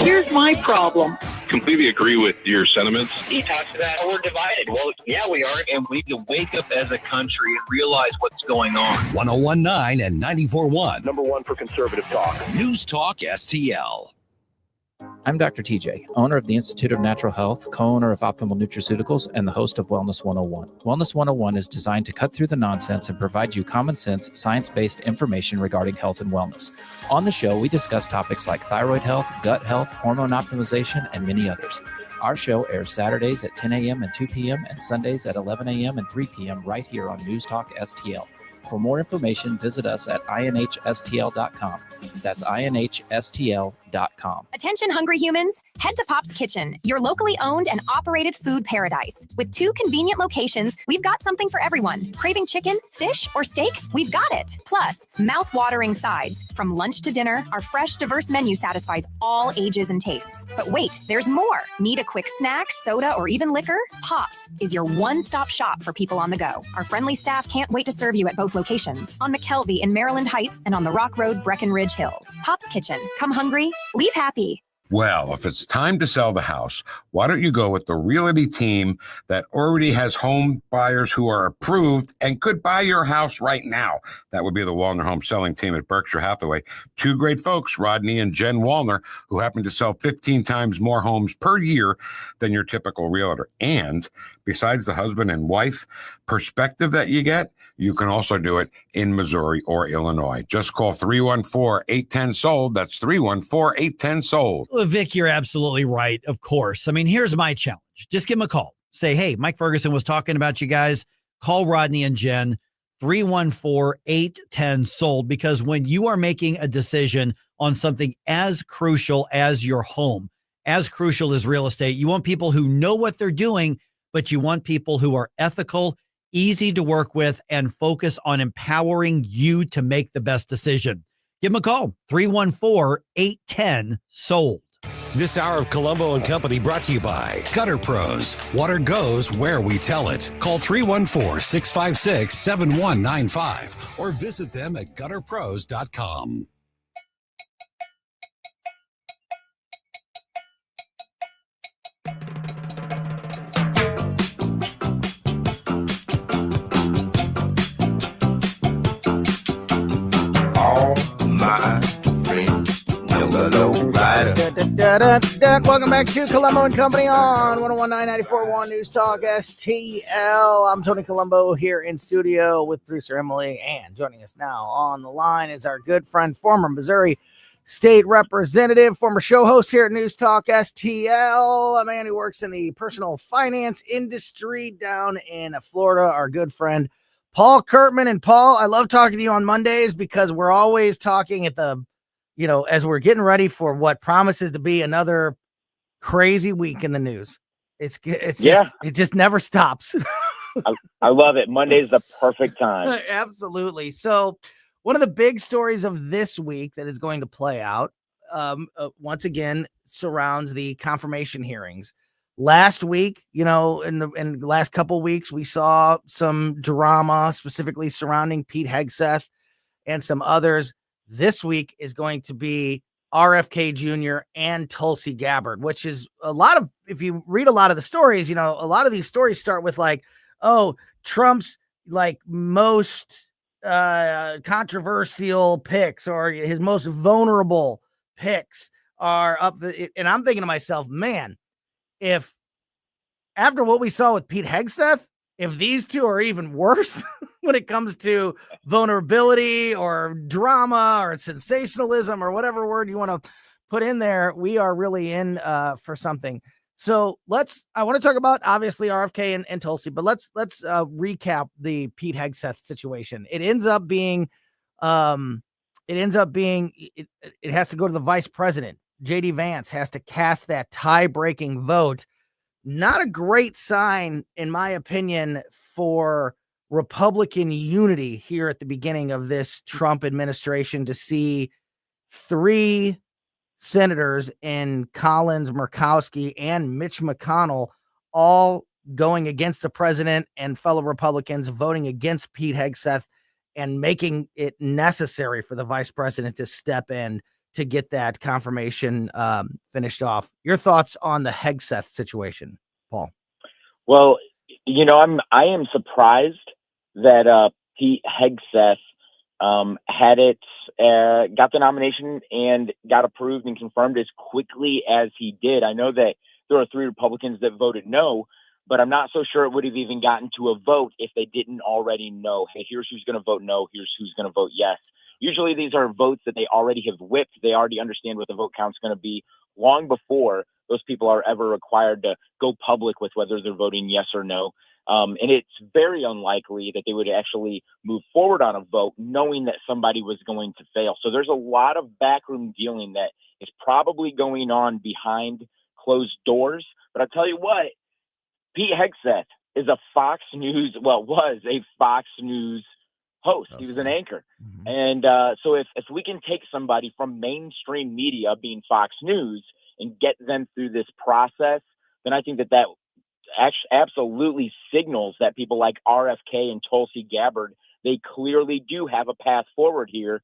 Speaker 10: Here's my problem.
Speaker 11: Completely agree with your sentiments.
Speaker 10: He talks about we're divided. Well, yeah, we are. And we need to wake up as a country and realize what's going on.
Speaker 2: 101.9 and 94.1.
Speaker 12: Number one for conservative talk.
Speaker 2: News Talk STL.
Speaker 13: I'm Dr. TJ, owner of the Institute of Natural Health, co-owner of Optimal Nutraceuticals, and the host of Wellness 101. Wellness 101 is designed to cut through the nonsense and provide you common sense, science-based information regarding health and wellness. On the show, we discuss topics like thyroid health, gut health, hormone optimization, and many others. Our show airs Saturdays at 10 a.m. and 2 p.m. and Sundays at 11 a.m. and 3 p.m. right here on News Talk STL. For more information, visit us at inhstl.com. That's inhstl.com.
Speaker 14: Attention hungry humans, head to Pop's Kitchen, your locally owned and operated food paradise. With 2 convenient locations, we've got something for everyone. Craving chicken, fish, or steak? We've got it. Plus, mouth-watering sides. From lunch to dinner, our fresh, diverse menu satisfies all ages and tastes. But wait, there's more. Need a quick snack, soda, or even liquor? Pop's is your one-stop shop for people on the go. Our friendly staff can't wait to serve you at both 12 locations on McKelvey in Maryland Heights and on the Rock Road Breckenridge Hills. Pop's Kitchen. Come hungry, leave happy.
Speaker 12: Well, if it's time to sell the house, why don't you go with the realty team that already has home buyers who are approved and could buy your house right now? That would be the Wallner Home Selling Team at Berkshire Hathaway. Two great folks, Rodney and Jen Wallner, who happen to sell 15 times more homes per year than your typical realtor. And besides the husband and wife perspective that you get, you can also do it in Missouri or Illinois. Just call 314-810-SOLD. That's 314-810-SOLD.
Speaker 15: Well, Vic, you're absolutely right, of course. I mean, here's my challenge. Just give them a call. Say, hey, Mike Ferguson was talking about you guys. Call Rodney and Jen, 314-810-SOLD, because when you are making a decision on something as crucial as your home, as crucial as real estate, you want people who know what they're doing, but you want people who are ethical, easy to work with, and focus on empowering you to make the best decision. Give them a call, 314-810-SOLD.
Speaker 2: This hour of Colombo and Company brought to you by Gutter Pros. Water goes where we tell it. Call 314-656-7195 or visit them at gutterpros.com.
Speaker 16: All my friends know the low rider.
Speaker 1: Welcome back to Colombo and Company on 101.9 94.1 News Talk STL. I'm Tony Colombo here in studio with producer Emily, and joining us now on the line is our good friend, former Missouri State Representative, former show host here at News Talk STL, a man who works in the personal finance industry down in Florida, our good friend, Paul Kurtman. And Paul, I love talking to you on Mondays because we're always talking at the, as we're getting ready for what promises to be another crazy week in the news. It just never stops.
Speaker 17: I love it. Monday's the perfect time.
Speaker 1: Absolutely. So one of the big stories of this week that is going to play out, once again, surrounds the confirmation hearings. Last week, in the last couple weeks, we saw some drama specifically surrounding Pete Hegseth and some others. This week is going to be RFK Jr. and Tulsi Gabbard, which is if you read a lot of the stories, a lot of these stories start with like, oh, Trump's like most controversial picks or his most vulnerable picks are up. And I'm thinking to myself, man, if after what we saw with Pete Hegseth, if these two are even worse when it comes to vulnerability or drama or sensationalism or whatever word you want to put in there, we are really in for something. So I want to talk about obviously RFK and Tulsi, but let's recap the Pete Hegseth situation. It ends up being it has to go to the vice president. JD Vance has to cast that tie-breaking vote. Not a great sign, in my opinion, for Republican unity here at the beginning of this Trump administration, to see three senators in Collins, Murkowski, and Mitch McConnell all going against the president and fellow Republicans, voting against Pete Hegseth and making it necessary for the vice president to step in to get that confirmation finished off. Your thoughts on the Hegseth situation, Paul?
Speaker 17: Well, I am surprised that Pete Hegseth got the nomination and got approved and confirmed as quickly as he did. I know that there are 3 Republicans that voted no, but I'm not so sure it would have even gotten to a vote if they didn't already know, hey, here's who's going to vote no, here's who's going to vote yes. Usually these are votes that they already have whipped. They already understand what the vote count's going to be long before those people are ever required to go public with whether they're voting yes or no. And it's very unlikely that they would actually move forward on a vote knowing that somebody was going to fail. So there's a lot of backroom dealing that is probably going on behind closed doors. But I'll tell you what, Pete Hegseth is was a Fox News host. He was an anchor. Mm-hmm. And so if we can take somebody from mainstream media being Fox News and get them through this process, then I think that absolutely signals that people like RFK and Tulsi Gabbard they clearly do have a path forward here.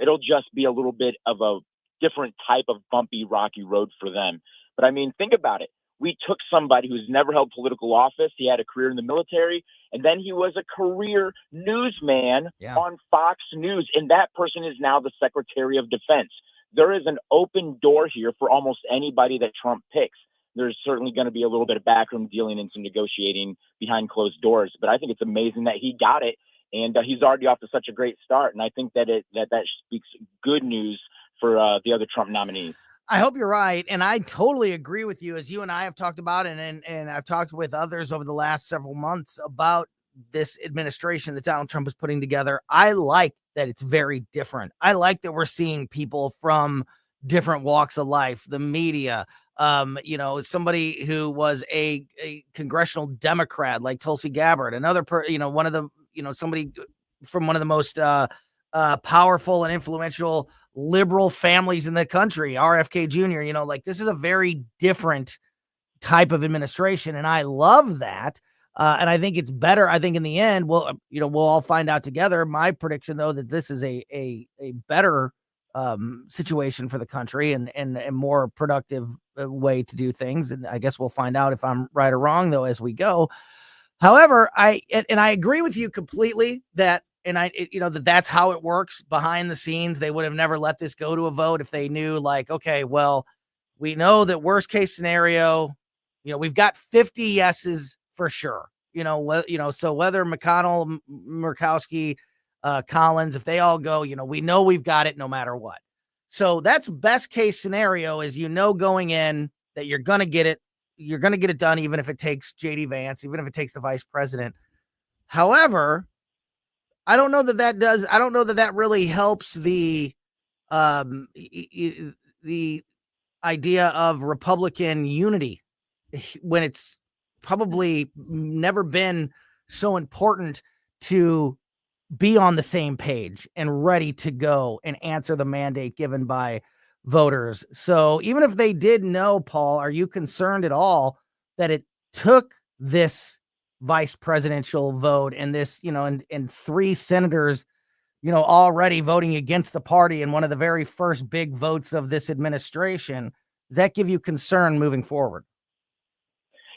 Speaker 17: It'll just be a little bit of a different type of bumpy, rocky road for them. But I mean, think about it. We took somebody who's never held political office. He had a career in the military, and then he was a career newsman on Fox News. And that person is now the Secretary of Defense. There is an open door here for almost anybody that Trump picks. There's certainly going to be a little bit of backroom dealing and some negotiating behind closed doors. But I think it's amazing that he got it. And he's already off to such a great start. And I think that that speaks good news for the other Trump nominees.
Speaker 1: I hope you're right. And I totally agree with you, as you and I have talked about, and I've talked with others over the last several months about this administration that Donald Trump is putting together. I like that it's very different. I like that we're seeing people from different walks of life, the media, somebody who was a congressional Democrat like Tulsi Gabbard, another somebody from one of the most powerful and influential liberal families in the country, RFK Jr. This is a very different type of administration, and I love that. And I think it's better. I think in the end, we'll all find out together. My prediction, though, that this is a better situation for the country and a more productive way to do things. And I guess we'll find out if I'm right or wrong, though, as we go. However, I agree with you completely that that's how it works behind the scenes. They would have never let this go to a vote if they knew, like, okay, well, we know that worst case scenario, we've got 50 yeses for sure. So whether McConnell, Murkowski, Collins, if they all go, we know we've got it no matter what. So that's best case scenario is, going in that you're going to get it. You're going to get it done, even if it takes JD Vance, even if it takes the vice president. However, I don't know that really helps the idea of Republican unity when it's probably never been so important to be on the same page and ready to go and answer the mandate given by voters. So even if they did know, Paul, are you concerned at all that it took this vice presidential vote and this, and three senators, already voting against the party in one of the very first big votes of this administration? Does that give you concern moving forward?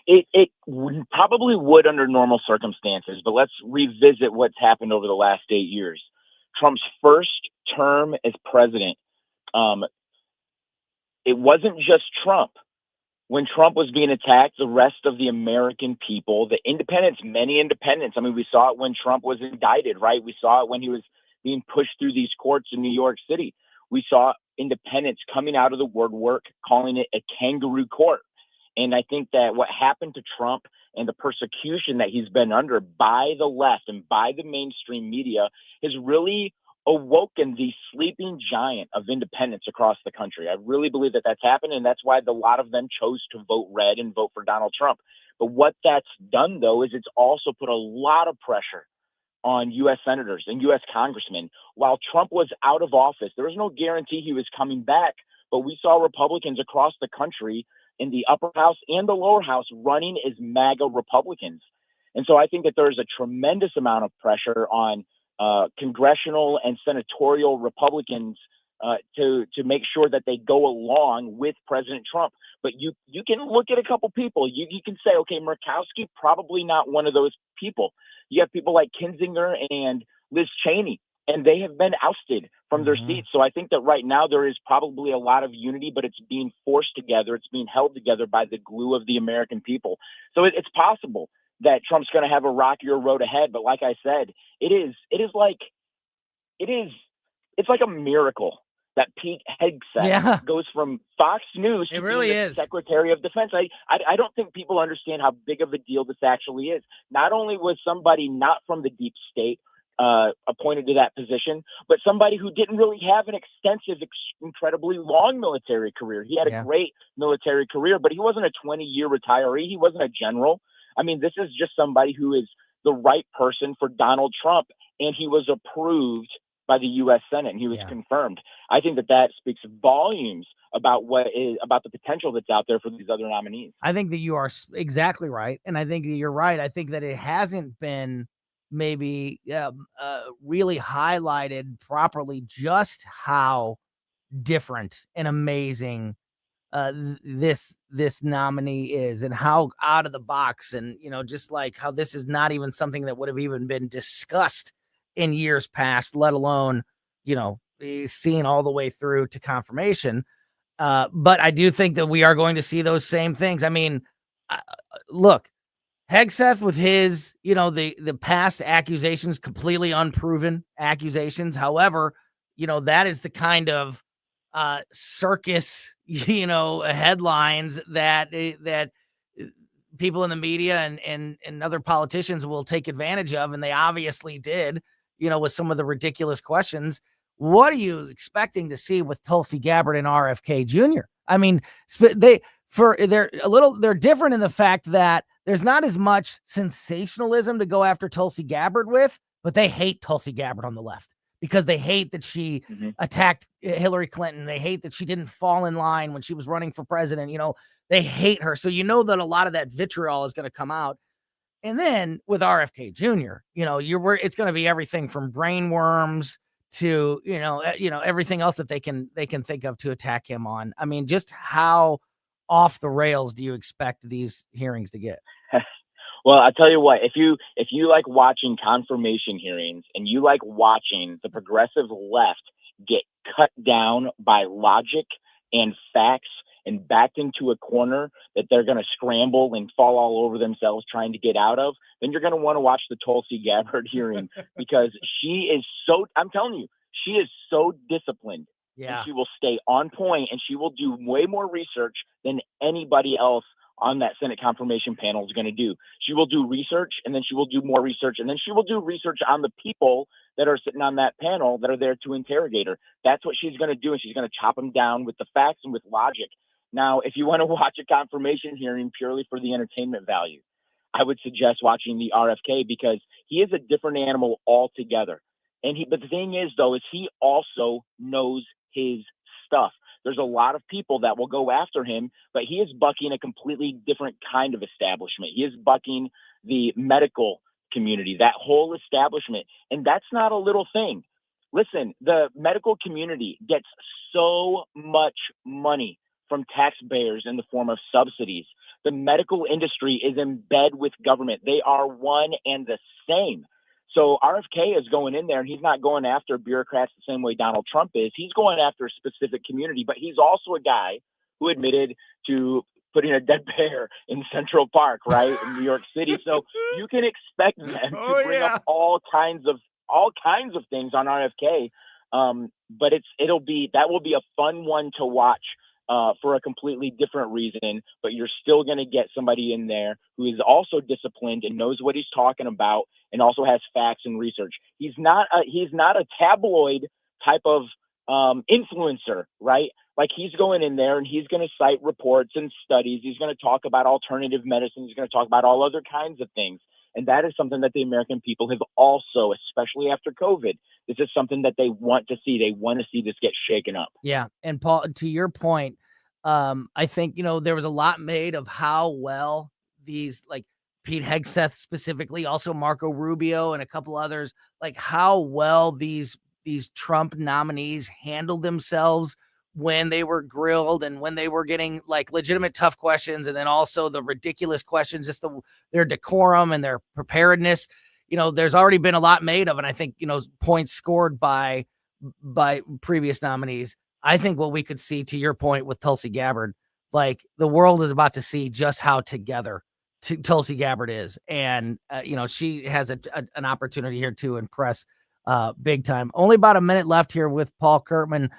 Speaker 17: It probably would under normal circumstances, but let's revisit what's happened over the last 8 years. Trump's first term as president, it wasn't just Trump. When Trump was being attacked, the rest of the American people, the independents, many independents. I mean, we saw it when Trump was indicted, right? We saw it when he was being pushed through these courts in New York City. We saw independents coming out of the woodwork, calling it a kangaroo court. And I think that what happened to Trump and the persecution that he's been under by the left and by the mainstream media has really awoken the sleeping giant of independents across the country. I really believe that that's happened, and that's why a lot of them chose to vote red and vote for Donald Trump. But what that's done, though, is it's also put a lot of pressure on U.S. senators and U.S. congressmen. While Trump was out of office, there was no guarantee he was coming back, but we saw Republicans across the country in the upper house and the lower house running as MAGA Republicans. And so I think that there's a tremendous amount of pressure on congressional and senatorial Republicans to make sure that they go along with President Trump. But you can look at a couple people. You can say, okay, Murkowski, probably not one of those people. You have people like Kinzinger and Liz Cheney, and they have been ousted from their seats. So I think that right now there is probably a lot of unity, but it's being forced together. It's being held together by the glue of the American people. So it's possible that Trump's going to have a rockier road ahead. But like I said, it's like a miracle that Pete Hegseth goes from Fox News to being the Secretary of Defense. I don't think people understand how big of a deal this actually is. Not only was somebody not from the deep state appointed to that position, but somebody who didn't really have an extensive, incredibly long military career. He had a great military career, but he wasn't a 20-year retiree. He wasn't a general. I mean, this is just somebody who is the right person for Donald Trump, and he was approved by the U.S. Senate, and he was confirmed. I think that speaks volumes about about the potential that's out there for these other nominees.
Speaker 1: I think that you are exactly right, and I think that you're right. I think that it hasn't been maybe really highlighted properly just how different and amazing this nominee is, and how out of the box, and just like how this is not even something that would have even been discussed in years past, let alone seen all the way through to confirmation. But I do think that we are going to see those same things. I mean, look, Hegseth with his, the past accusations, completely unproven accusations. However, that is the kind of circus, headlines that people in the media and other politicians will take advantage of, and they obviously did, with some of the ridiculous questions. What are you expecting to see with Tulsi Gabbard and RFK Jr.? I mean, they're different in the fact that there's not as much sensationalism to go after Tulsi Gabbard with, but they hate Tulsi Gabbard on the left because they hate that she attacked Hillary Clinton. They hate that she didn't fall in line when she was running for president. They hate her. So that a lot of that vitriol is going to come out. And then with RFK Jr., it's going to be everything from brain worms to, everything else that they can think of to attack him on. I mean, just how off the rails do you expect these hearings to get?
Speaker 17: Well, I tell you what, if you like watching confirmation hearings and you like watching the progressive left get cut down by logic and facts and backed into a corner that they're going to scramble and fall all over themselves trying to get out of, then you're going to want to watch the Tulsi Gabbard hearing because I'm telling you, she is so disciplined.
Speaker 1: Yeah.
Speaker 17: And she will stay on point, and she will do way more research than anybody else on that Senate confirmation panel is going to do. She will do research, and then she will do more research, and then she will do research on the people that are sitting on that panel that are there to interrogate her. That's what she's going to do, and she's going to chop them down with the facts and with logic. Now, if you want to watch a confirmation hearing purely for the entertainment value, I would suggest watching the RFK because he is a different animal altogether. But the thing is, though, is he also knows his stuff. There's a lot of people that will go after him, but he is bucking a completely different kind of establishment. He is bucking the medical community, that whole establishment. And that's not a little thing. Listen, the medical community gets so much money from taxpayers in the form of subsidies. The medical industry is in bed with government. They are one and the same. So RFK is going in there, and he's not going after bureaucrats the same way Donald Trump is. He's going after a specific community, but he's also a guy who admitted to putting a dead bear in Central Park, right, in New York City. So you can expect them to bring up all kinds of things on RFK. But that will be a fun one to watch for a completely different reason. But you're still going to get somebody in there who is also disciplined and knows what he's talking about, and also has facts and research. He's not a tabloid type of influencer, right? Like, he's going in there and he's going to cite reports and studies. He's going to talk about alternative medicine. He's going to talk about all other kinds of things. And that is something that the American people have also, especially after COVID, this is something that they want to see. They want to see this get shaken up.
Speaker 1: Yeah. And Paul, to your point, I think, there was a lot made of how well these, like Pete Hegseth specifically, also Marco Rubio and a couple others, like how well these Trump nominees handled themselves when they were grilled and when they were getting like legitimate tough questions, and then also the ridiculous questions, just their decorum and their preparedness. There's already been a lot made of, and I think, points scored by previous nominees. I think what we could see, to your point with Tulsi Gabbard, like the world is about to see just how together Tulsi Gabbard is. And, she has an opportunity here to impress big time. Only about a minute left here with Paul Kurtman.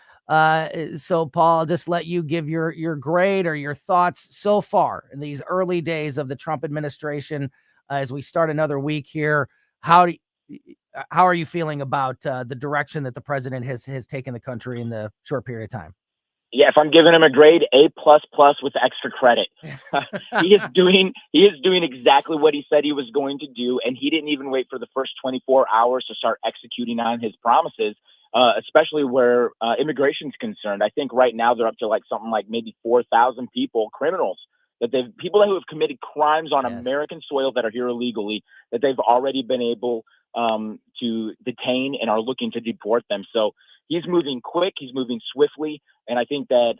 Speaker 1: So Paul, I'll just let you give your grade or your thoughts so far in these early days of the Trump administration as we start another week here. How are you feeling about the direction that the president has taken the country in the short period of time?
Speaker 17: Yeah, if I'm giving him a grade, A++ with extra credit. He is doing exactly what he said he was going to do, and he didn't even wait for the first 24 hours to start executing on his promises, especially where immigration is concerned. I think right now they're up to something like maybe 4,000 criminals, people who have committed crimes on American soil that are here illegally, that they've already been able to detain and are looking to deport them. So he's moving quick, he's moving swiftly, and I think that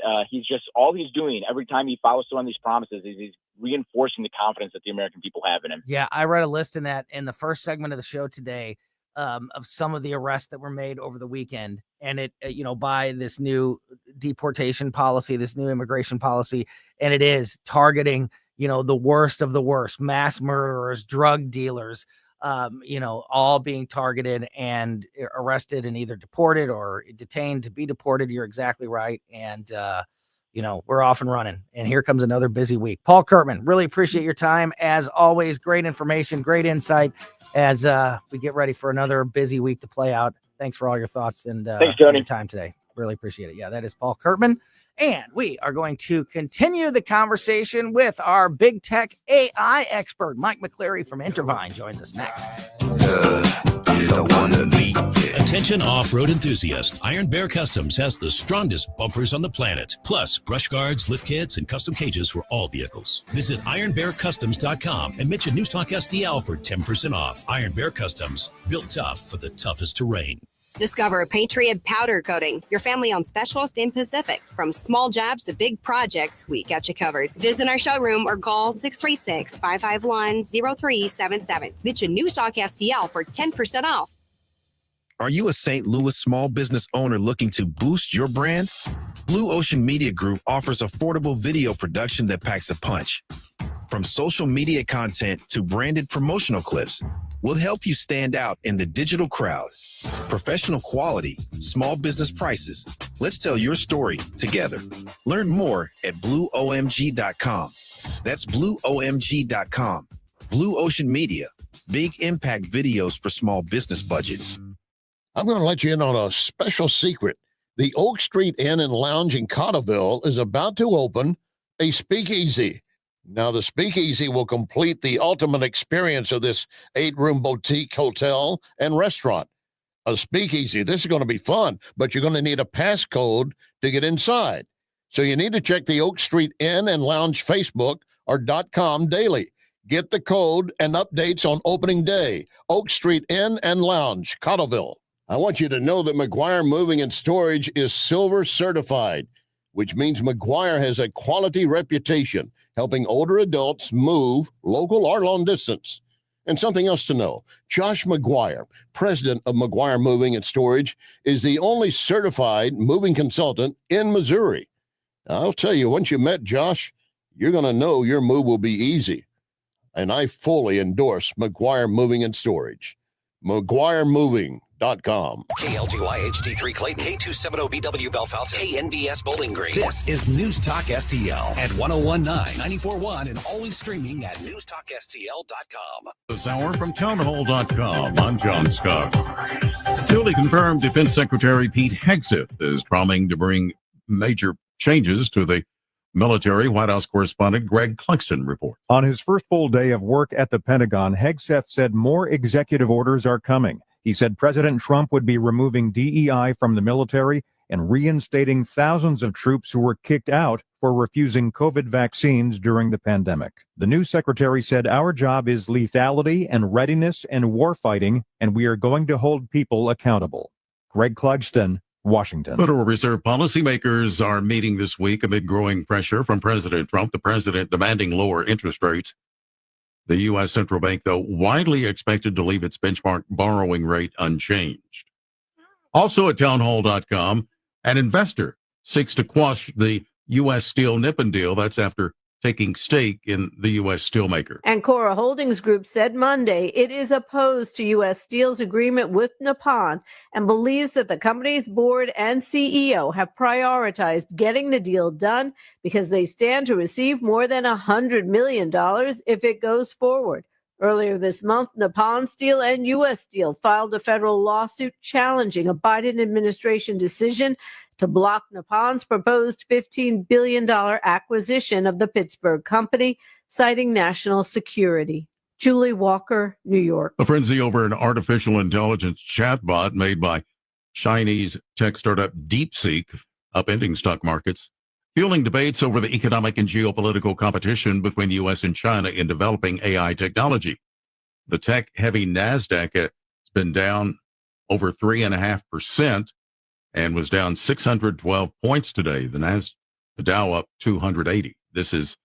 Speaker 17: all he's doing every time he follows through on these promises is he's reinforcing the confidence that the American people have in him.
Speaker 1: Yeah, I read a list in the first segment of the show today of some of the arrests that were made over the weekend, and it by this new deportation policy, this new immigration policy, and it is targeting the worst of the worst, mass murderers, drug dealers, all being targeted and arrested and either deported or detained to be deported. You're exactly right, and we're off and running. And here comes another busy week. Paul Kurtman, really appreciate your time. As always, great information, great insight as we get ready for another busy week to play out. Thanks for all your thoughts and
Speaker 17: thanks, Tony.
Speaker 1: your time today. Really appreciate it. Yeah, that is Paul Kurtman. And we are going to continue the conversation with our big tech AI expert, Mike McCleary from Intervine, joins us next.
Speaker 2: Attention off-road enthusiasts. Iron Bear Customs has the strongest bumpers on the planet. Plus, brush guards, lift kits, and custom cages for all vehicles. Visit ironbearcustoms.com and mention Newstalk STL for 10% off. Iron Bear Customs, built tough for the toughest terrain.
Speaker 18: Discover Patriot Powder Coating, your family-owned specialist in Pacific. From small jobs to big projects, we got you covered. Visit our showroom or call 636-551-0377. Mention Newstalk STL for 10% off.
Speaker 19: Are you a St. Louis small business owner looking to boost your brand? Blue Ocean Media Group offers affordable video production that packs a punch. From social media content to branded promotional clips, we'll help you stand out in the digital crowd. Professional quality, small business prices. Let's tell your story together. Learn more at blueomg.com. That's blueomg.com. Blue Ocean Media, big impact videos for small business budgets.
Speaker 9: I'm going to let you in on a special secret. The Oak Street Inn and Lounge in Cotterville is about to open a speakeasy. Now, the speakeasy will complete the ultimate experience of this 8-room boutique hotel and restaurant. A speakeasy, this is going to be fun, but you're going to need a passcode to get inside. So you need to check the Oak Street Inn and Lounge Facebook or .com daily. Get the code and updates on opening day. Oak Street Inn and Lounge, Cotterville. I want you to know that McGuire Moving and Storage is silver certified, which means McGuire has a quality reputation helping older adults move local or long distance. And something else to know, Josh McGuire, president of McGuire Moving and Storage, is the only certified moving consultant in Missouri. I'll tell you, once you met Josh, you're going to know your move will be easy. And I fully endorse McGuire Moving and Storage. McGuireMoving.com.
Speaker 2: KLGY HD3 Clayton, K270BW Belfast, KNBS Bowling Green. This is News Talk STL at 1019, 94.1, and always streaming at newstalkstl.com.
Speaker 20: This hour from townhall.com. I'm John Scott. Newly confirmed Defense Secretary Pete Hegseth is promising to bring major changes to the military. White House correspondent Greg Clugston reports.
Speaker 21: On his first full day of work at the Pentagon, Hegseth said more executive orders are coming. He said President Trump would be removing DEI from the military and reinstating thousands of troops who were kicked out for refusing COVID vaccines during the pandemic. The new secretary said, "Our job is lethality and readiness and warfighting, and we are going to hold people accountable." Greg Clugston, Washington.
Speaker 20: Federal Reserve policymakers are meeting this week amid growing pressure from President Trump, the president demanding lower interest rates. The U.S. Central Bank, though, widely expected to leave its benchmark borrowing rate unchanged. Also at townhall.com, an investor seeks to quash the U.S. Steel Nippon deal. That's after taking stake in the U.S. steelmaker.
Speaker 22: Ancora Holdings Group said Monday it is opposed to U.S. Steel's agreement with Nippon and believes that the company's board and CEO have prioritized getting the deal done because they stand to receive more than $100 million if it goes forward. Earlier this month, Nippon Steel and U.S. Steel filed a federal lawsuit challenging a Biden administration decision to block Nippon's proposed $15 billion acquisition of the Pittsburgh company, citing national security. Julie Walker, New York.
Speaker 20: A frenzy over an artificial intelligence chatbot made by Chinese tech startup DeepSeek, upending stock markets, fueling debates over the economic and geopolitical competition between the U.S. and China in developing AI technology. The tech-heavy NASDAQ has been down over 3.5% and was down 612 points today. The Dow up 280. This is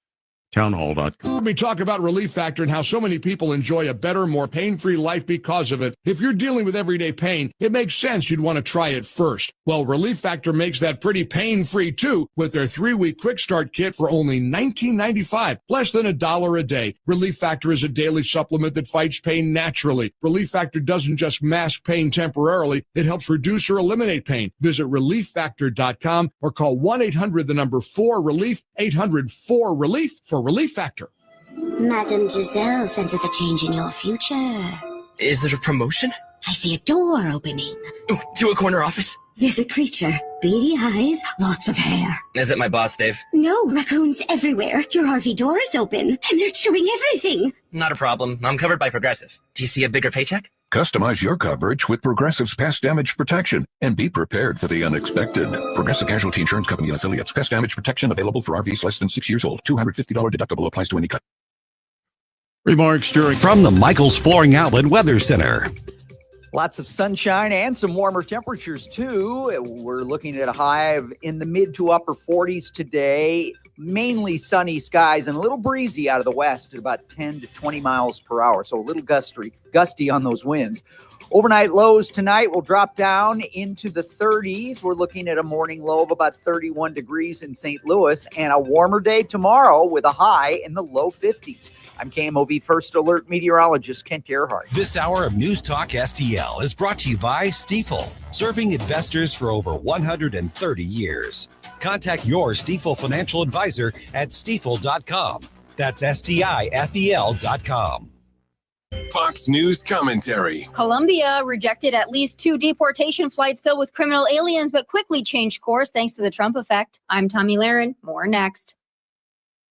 Speaker 20: townhall.com.
Speaker 4: Let me talk about Relief Factor and how so many people enjoy a better, more pain-free life because of it. If you're dealing with everyday pain, it makes sense you'd want to try it first. Well, Relief Factor makes that pretty pain-free too with their 3-week quick start kit for only $19.95, less than $1 a day. Relief Factor is a daily supplement that fights pain naturally. Relief Factor doesn't just mask pain temporarily, it helps reduce or eliminate pain. Visit relieffactor.com or call 1-800-4-RELIEF, 800-4-RELIEF for Relief Factor.
Speaker 5: Madame Giselle senses a change in your future.
Speaker 23: Is it a promotion?
Speaker 5: I see a door opening.
Speaker 23: Ooh, to a corner office?
Speaker 5: There's a creature. Beady eyes, lots of hair.
Speaker 23: Is it my boss, Dave?
Speaker 5: No, raccoons everywhere. Your RV door is open, and they're chewing everything.
Speaker 23: Not a problem. I'm covered by Progressive. Do you see a bigger paycheck?
Speaker 24: Customize your coverage with Progressive's pest damage protection and be prepared for the unexpected. Progressive Casualty Insurance Company and affiliates. Pest damage protection available for RVs less than 6 years old. $250 deductible applies to any cut.
Speaker 20: Remarks during
Speaker 2: from the Michaels Flooring Outlet Weather Center.
Speaker 25: Lots of sunshine and some warmer temperatures, too. We're looking at a high of in the mid to upper 40s today. Mainly sunny skies and a little breezy out of the west at about 10 to 20 miles per hour. So a little gusty on those winds. Overnight lows tonight will drop down into the 30s. We're looking at a morning low of about 31 degrees in St. Louis and a warmer day tomorrow with a high in the low 50s. I'm KMOV First Alert meteorologist Kent Gerhardt.
Speaker 2: This hour of News Talk STL is brought to you by Stifel, serving investors for over 130 years. Contact your Stifel financial advisor at stifel.com. That's STIFEL.com.
Speaker 26: Fox News commentary.
Speaker 27: Colombia rejected at least 2 deportation flights filled with criminal aliens, but quickly changed course thanks to the Trump effect. I'm Tommy Lahren. More next.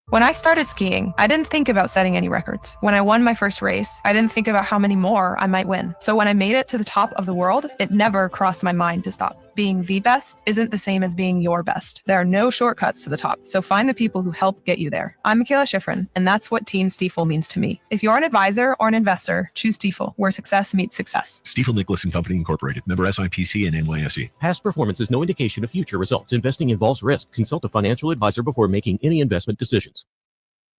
Speaker 28: When I started skiing, I didn't think about setting any records. When I won my first race, I didn't think about how many more I might win. So when I made it to the top of the world, it never crossed my mind to stop. Being the best isn't the same as being your best. There are no shortcuts to the top, so find the people who help get you there. I'm Michaela Schifrin, and that's what Team Stifel means to me. If you're an advisor or an investor, choose Stifel, where success meets success.
Speaker 29: Stifel Nicholas and Company Incorporated, member SIPC and NYSE.
Speaker 30: Past performance is no indication of future results. Investing involves risk. Consult a financial advisor before making any investment decisions.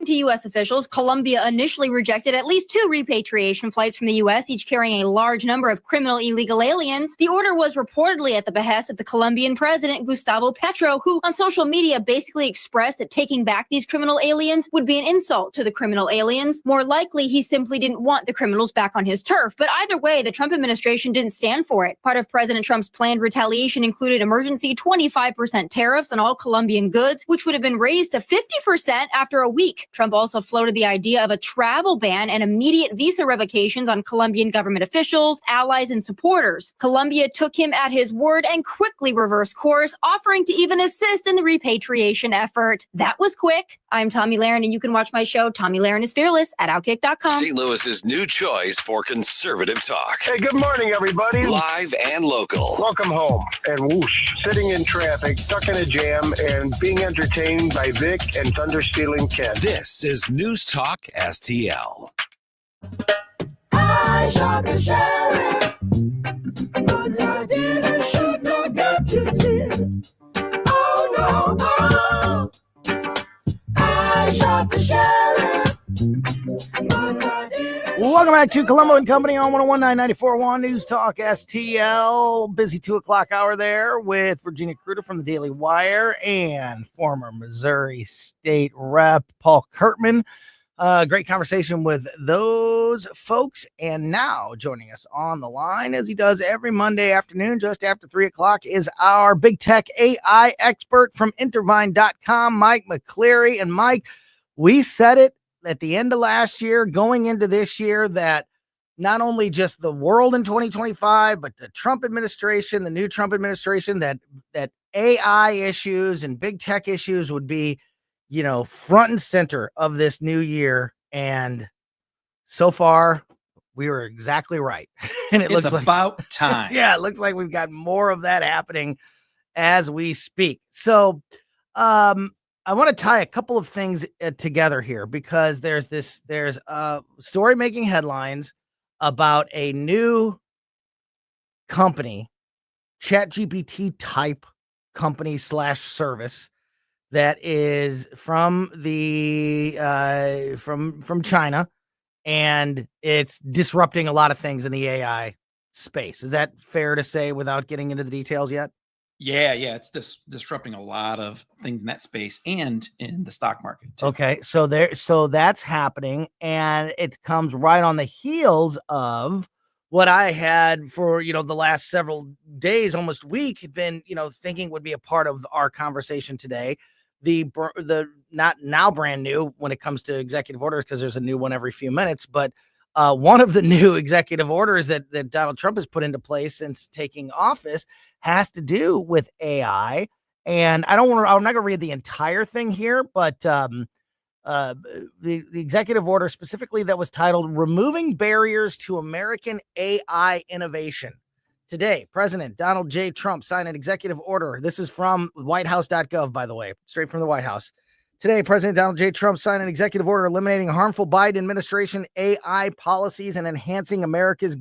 Speaker 27: To U.S. officials, Colombia initially rejected at least 2 repatriation flights from the U.S., each carrying a large number of criminal illegal aliens. The order was reportedly at the behest of the Colombian president, Gustavo Petro, who on social media basically expressed that taking back these criminal aliens would be an insult to the criminal aliens. More likely, he simply didn't want the criminals back on his turf. But either way, the Trump administration didn't stand for it. Part of President Trump's planned retaliation included emergency 25% tariffs on all Colombian goods, which would have been raised to 50% after a week. Trump also floated the idea of a travel ban and immediate visa revocations on Colombian government officials, allies, and supporters. Colombia took him at his word and quickly reversed course, offering to even assist in the repatriation effort. That was quick. I'm Tommy Lahren, and you can watch my show, Tommy Lahren is Fearless, at Outkick.com.
Speaker 2: St. Louis's new choice for conservative talk.
Speaker 31: Hey, good morning, everybody.
Speaker 2: Live and local.
Speaker 31: Welcome home. And whoosh, sitting in traffic, stuck in a jam, and being entertained by Vic and Thunder Stealing Ken.
Speaker 2: This is News Talk STL.
Speaker 32: I shot the sheriff, but I didn't shoot no deputy. Oh no, oh. I shot the sheriff, but I didn't.
Speaker 1: Welcome back to Colombo Company on 101.994.1 News Talk STL. Busy 2 o'clock hour there with Virginia Kruger from the Daily Wire and former Missouri State Rep Paul Kurtman. Great conversation with those folks. And now joining us on the line, as he does every Monday afternoon, just after 3 o'clock, is our big tech AI expert from Intervine.com, Mike McCleary. And Mike, we said it at the end of last year, going into this year, that not only just the world in 2025, but the Trump administration, the new Trump administration, that AI issues and big tech issues would be, front and center of this new year. And so far, we were exactly right. And it looks
Speaker 33: about time.
Speaker 1: Yeah, it looks like we've got more of that happening as we speak. So, I want to tie a couple of things together here, because there's story making headlines about a new company, ChatGPT type company / service that is from the from China, and it's disrupting a lot of things in the AI space. Is that fair to say without getting into the details yet?
Speaker 3: Yeah, it's disrupting a lot of things in that space and in the stock market too.
Speaker 1: Okay, so that's happening, and it comes right on the heels of what I had for, the last several days, almost week, had been, thinking would be a part of our conversation today. The not now brand new when it comes to executive orders, because there's a new one every few minutes, but one of the new executive orders that Donald Trump has put into place since taking office has to do with AI. And I'm not going to read the entire thing here, but the executive order specifically that was titled Removing Barriers to American AI Innovation. Today, President Donald J. Trump signed an executive order. This is from whitehouse.gov, by the way, straight from the White House. Today, President Donald J. Trump signed an executive order eliminating harmful Biden administration AI policies and enhancing America's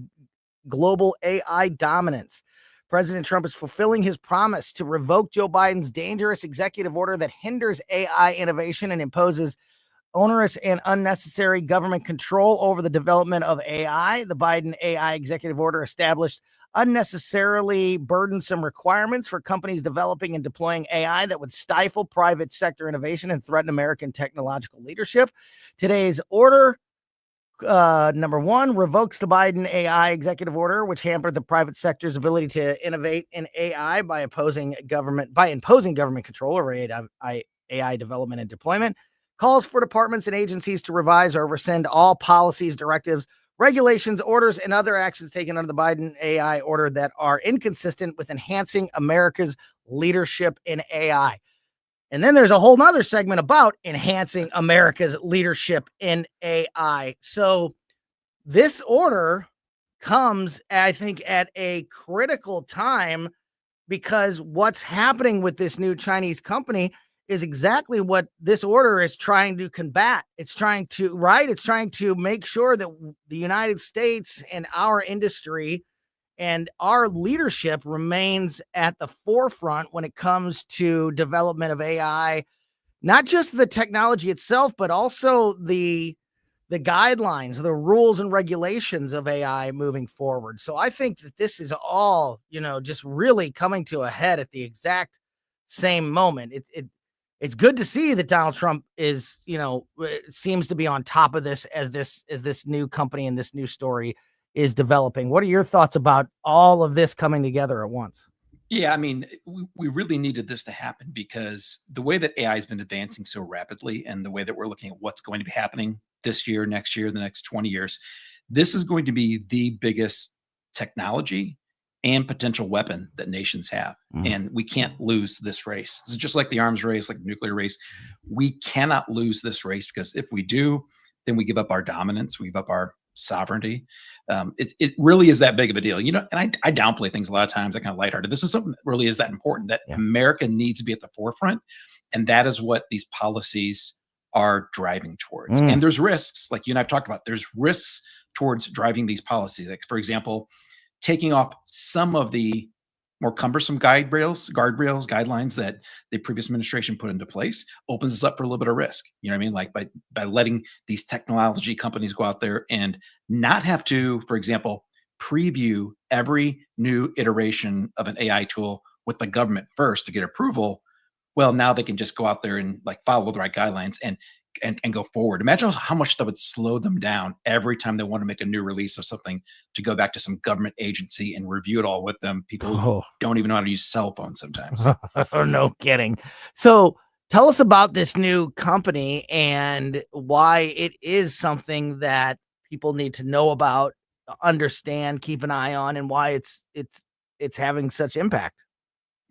Speaker 1: global AI dominance. President Trump is fulfilling his promise to revoke Joe Biden's dangerous executive order that hinders AI innovation and imposes onerous and unnecessary government control over the development of AI. The Biden AI executive order established unnecessarily burdensome requirements for companies developing and deploying AI that would stifle private sector innovation and threaten American technological leadership. Today's order, number one, revokes the Biden AI executive order, which hampered the private sector's ability to innovate in AI by imposing government control over AI development and deployment. Calls for departments and agencies to revise or rescind all policies, directives, regulations, orders, and other actions taken under the Biden AI order that are inconsistent with enhancing America's leadership in AI. And then there's a whole nother segment about enhancing America's leadership in AI. So this order comes, I think, at a critical time, because what's happening with this new Chinese company is exactly what this order is trying to combat. It's trying to make sure that the United States and our industry and our leadership remains at the forefront when it comes to development of AI, not just the technology itself, but also the guidelines, the rules and regulations of AI moving forward. So I think that this is all, just really coming to a head at the exact same moment. It's good to see that Donald Trump is, seems to be on top of this as this new company and this new story is developing. What are your thoughts about all of this coming together at once?
Speaker 3: Yeah, I mean, we really needed this to happen, because the way that AI has been advancing so rapidly, and the way that we're looking at what's going to be happening this year, next year, the next 20 years, this is going to be the biggest technology and potential weapon that nations have. And we can't lose this race. It's just like the arms race, like the nuclear race. We cannot lose this race, because if we do, then we give up our dominance, we give up our sovereignty. It really is that big of a deal, and I downplay things a lot of times. I kind of lighthearted. This is something that really is that important, that America needs to be at the forefront. And that is what these policies are driving towards. And there's risks, like you and I've talked about. There's risks towards driving these policies. Like, for example, taking off some of the more cumbersome guidelines that the previous administration put into place opens us up for a little bit of risk. You know what I mean? Like by letting these technology companies go out there and not have to, for example, preview every new iteration of an AI tool with the government first to get approval. Well, now they can just go out there and follow the right guidelines and go forward. Imagine how much that would slow them down every time they want to make a new release of something, to go back to some government agency and review it all with them. People don't even know how to use cell phones sometimes.
Speaker 1: No kidding. So tell us about this new company and why it is something that people need to know about, understand, keep an eye on, and why it's having such impact.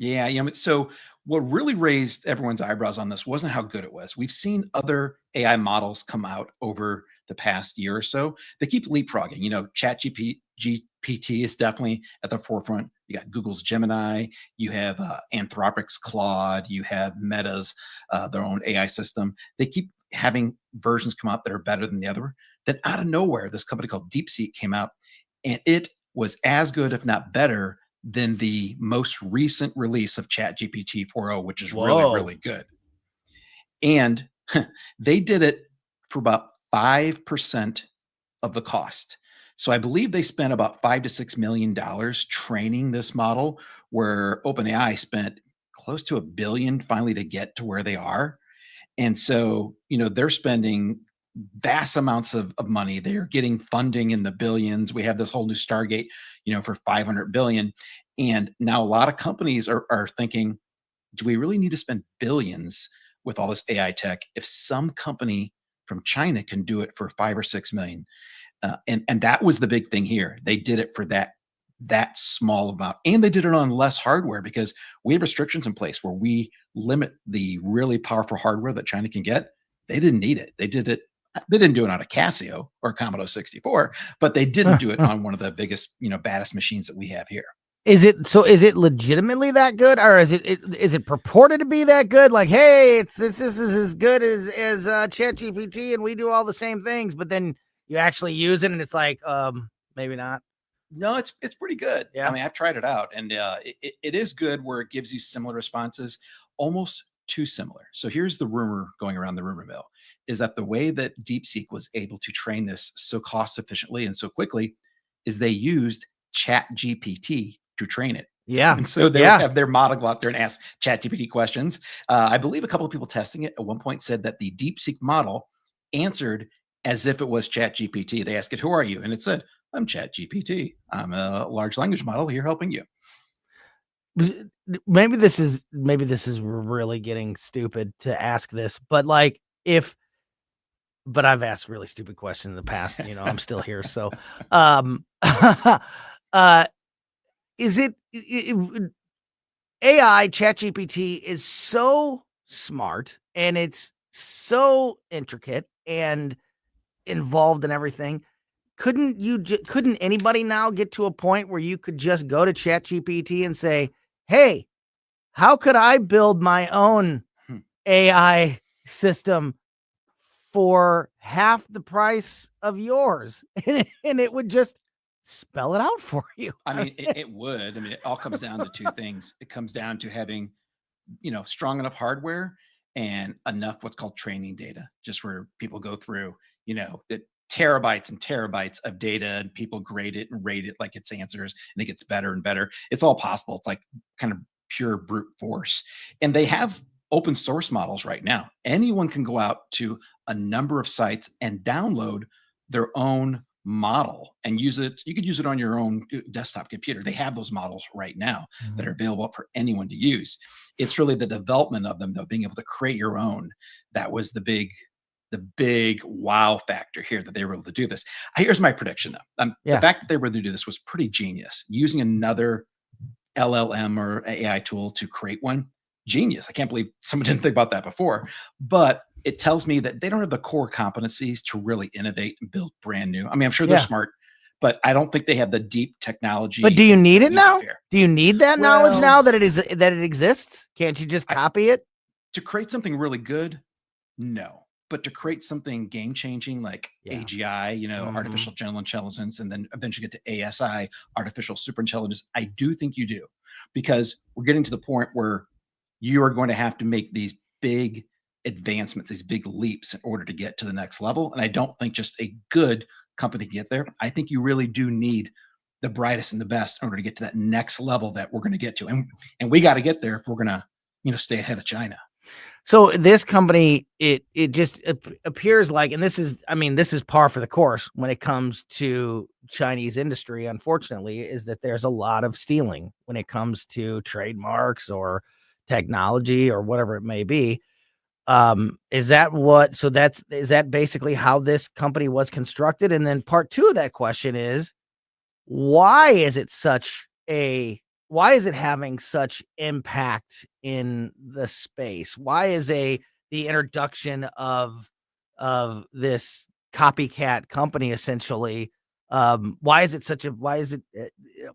Speaker 3: Yeah, so what really raised everyone's eyebrows on this wasn't how good it was. We've seen other AI models come out over the past year or so. They keep leapfrogging. ChatGPT is definitely at the forefront. You got Google's Gemini, you have Anthropic's Claude, you have Meta's their own AI system. They keep having versions come out that are better than the other. Then out of nowhere, this company called DeepSeek came out, and it was as good, if not better, than the most recent release of ChatGPT 4.0, which is really,
Speaker 1: Whoa.
Speaker 3: really good. And they did it for about 5% of the cost. So I believe they spent about $5 to $6 million training this model, where OpenAI spent close to $1 billion finally to get to where they are. And so, they're spending vast amounts of money. They're getting funding in the billions. We have this whole new Stargate, for 500 billion. And now a lot of companies are thinking, do we really need to spend billions with all this AI tech if some company from China can do it for 5 or 6 million? And that was the big thing here. They did it for that small amount, and they did it on less hardware because we have restrictions in place where we limit the really powerful hardware that China can get. They didn't need it. They didn't do it on a Casio or a Commodore 64, but they didn't do it on one of the biggest, baddest machines that we have here.
Speaker 1: Is it legitimately that good, or is it purported to be that good? Like, hey, this is as good as ChatGPT, and we do all the same things, but then you actually use it, and it's like, maybe not.
Speaker 3: No, it's pretty good.
Speaker 1: Yeah.
Speaker 3: I mean, I've tried it out, and it is good where it gives you similar responses, almost too similar. So here's the rumor going around the rumor mill, is that the way that DeepSeek was able to train this so cost efficiently and so quickly is they used ChatGPT to train it.
Speaker 1: Yeah.
Speaker 3: And so they would have their model go out there and ask ChatGPT questions. I believe a couple of people testing it at one point said that the DeepSeek model answered as if it was ChatGPT. They asked it, "Who are you?" And it said, "I'm ChatGPT. I'm a large language model here helping you."
Speaker 1: Maybe this is really getting stupid to ask this, but but I've asked really stupid questions in the past, I'm still here. So, is it AI ChatGPT is so smart and it's so intricate and involved in everything. Couldn't anybody now get to a point where you could just go to ChatGPT and say, "Hey, how could I build my own AI system for half the price of yours?" And it would just spell it out for you.
Speaker 3: I mean, it would. I mean, it all comes down to two things. It comes down to having, strong enough hardware and enough what's called training data, just where people go through, the terabytes and terabytes of data, and people grade it and rate it like its answers, and it gets better and better. It's all possible. It's like kind of pure brute force. And they have open source models right now. Anyone can go out to a number of sites and download their own model and use it. You could use it on your own desktop computer. They have those models right now that are available for anyone to use. It's really the development of them, though, being able to create your own. That was the big wow factor here, that they were able to do this. Here's my prediction, though. The fact that they were able to do this was pretty genius. Using another LLM or AI tool to create one, genius. I can't believe someone didn't think about that before. But it tells me that they don't have the core competencies to really innovate and build brand new. I mean, I'm sure they're smart, but I don't think they have the deep technology.
Speaker 1: But do you need it now? Do you need that knowledge now that it exists? Can't you just copy it?
Speaker 3: To create something really good? No. But to create something game changing like AGI, artificial general intelligence, and then eventually get to ASI, artificial super intelligence, I do think you do, because we're getting to the point where you are going to have to make these big advancements, these big leaps in order to get to the next level. And I don't think just a good company can get there. I think you really do need the brightest and the best in order to get to that next level that we're going to get to. And we got to get there if we're going to, stay ahead of China.
Speaker 1: So this company, it just appears like, and this is par for the course when it comes to Chinese industry, unfortunately, is that there's a lot of stealing when it comes to trademarks or technology or whatever it may be. Is that basically how this company was constructed? And then part two of that question is, why is it having such impact in the space? Why is the introduction of this copycat company essentially? Why is it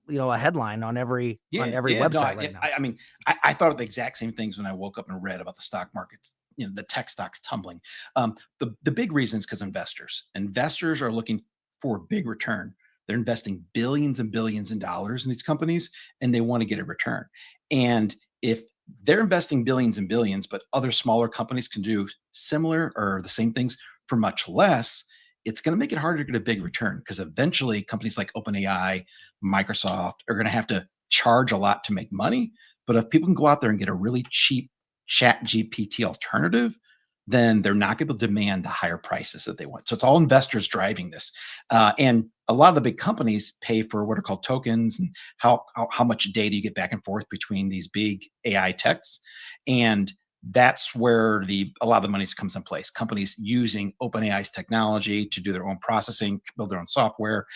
Speaker 1: a headline on every website right now?
Speaker 3: I mean, I thought of the exact same things when I woke up and read about the stock markets, the tech stocks tumbling. The big reason is because investors are looking for a big return. They're investing billions and billions in dollars in these companies, and they want to get a return. And if they're investing billions and billions, but other smaller companies can do similar or the same things for much less, it's going to make it harder to get a big return, because eventually companies like OpenAI, Microsoft are going to have to charge a lot to make money. But if people can go out there and get a really cheap chat GPT alternative, then they're not going to demand the higher prices that they want. So it's all investors driving this. And a lot of the big companies pay for what are called tokens, and how much data you get back and forth between these big AI techs. And that's where a lot of the money comes in place. Companies using OpenAI's technology to do their own processing, build their own software.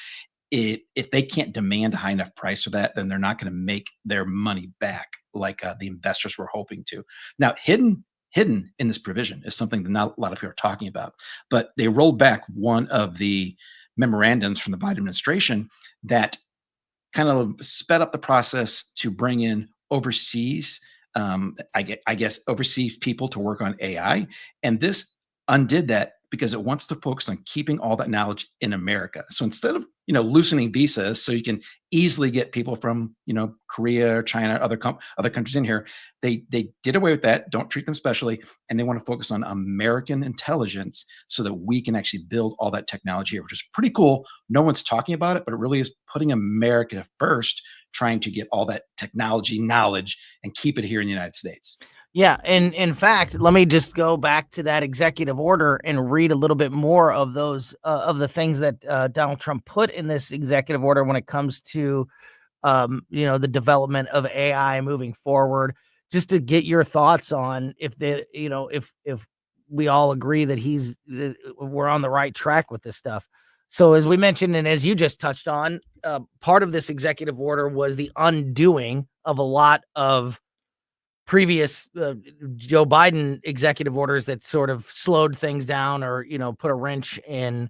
Speaker 3: If they can't demand a high enough price for that, then they're not going to make their money back like the investors were hoping to. Now, hidden in this provision is something that not a lot of people are talking about, but they rolled back one of the memorandums from the Biden administration that kind of sped up the process to bring in overseas, I guess, overseas people to work on AI. And this undid that because it wants to focus on keeping all that knowledge in America. So instead of loosening visas so you can easily get people from Korea or China, other countries in here, they did away with that. Don't treat them specially, and they want to focus on American intelligence so that we can actually build all that technology here, which is pretty cool. No one's talking about it, but it really is putting America first, trying to get all that technology knowledge and keep it here in the United States.
Speaker 1: Yeah, and in fact, let me just go back to that executive order and read a little bit more of those of the things that Donald Trump put in this executive order when it comes to the development of AI moving forward. Just to get your thoughts on if we all agree that we're on the right track with this stuff. So as we mentioned, and as you just touched on, part of this executive order was the undoing of a lot of previous Joe Biden executive orders that sort of slowed things down or, put a wrench in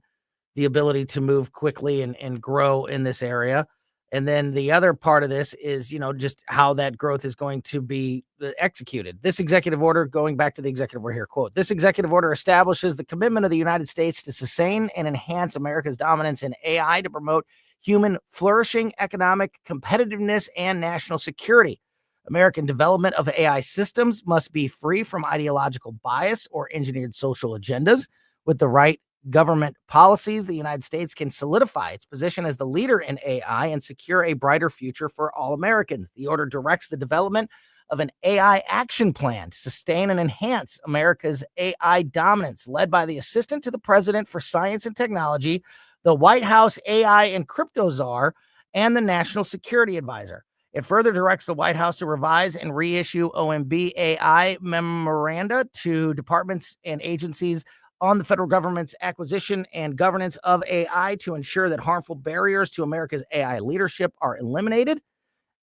Speaker 1: the ability to move quickly and grow in this area. And then the other part of this is, just how that growth is going to be executed. This executive order, going back to the executive order here, quote, "This executive order establishes the commitment of the United States to sustain and enhance America's dominance in AI to promote human flourishing, economic competitiveness, and national security. American development of AI systems must be free from ideological bias or engineered social agendas. With the right government policies, the United States can solidify its position as the leader in AI and secure a brighter future for all Americans. The order directs the development of an AI action plan to sustain and enhance America's AI dominance, led by the Assistant to the President for Science and Technology, the White House AI and Crypto Czar, and the National Security Advisor. It further directs the White House to revise and reissue OMB AI memoranda to departments and agencies on the federal government's acquisition and governance of AI to ensure that harmful barriers to America's AI leadership are eliminated."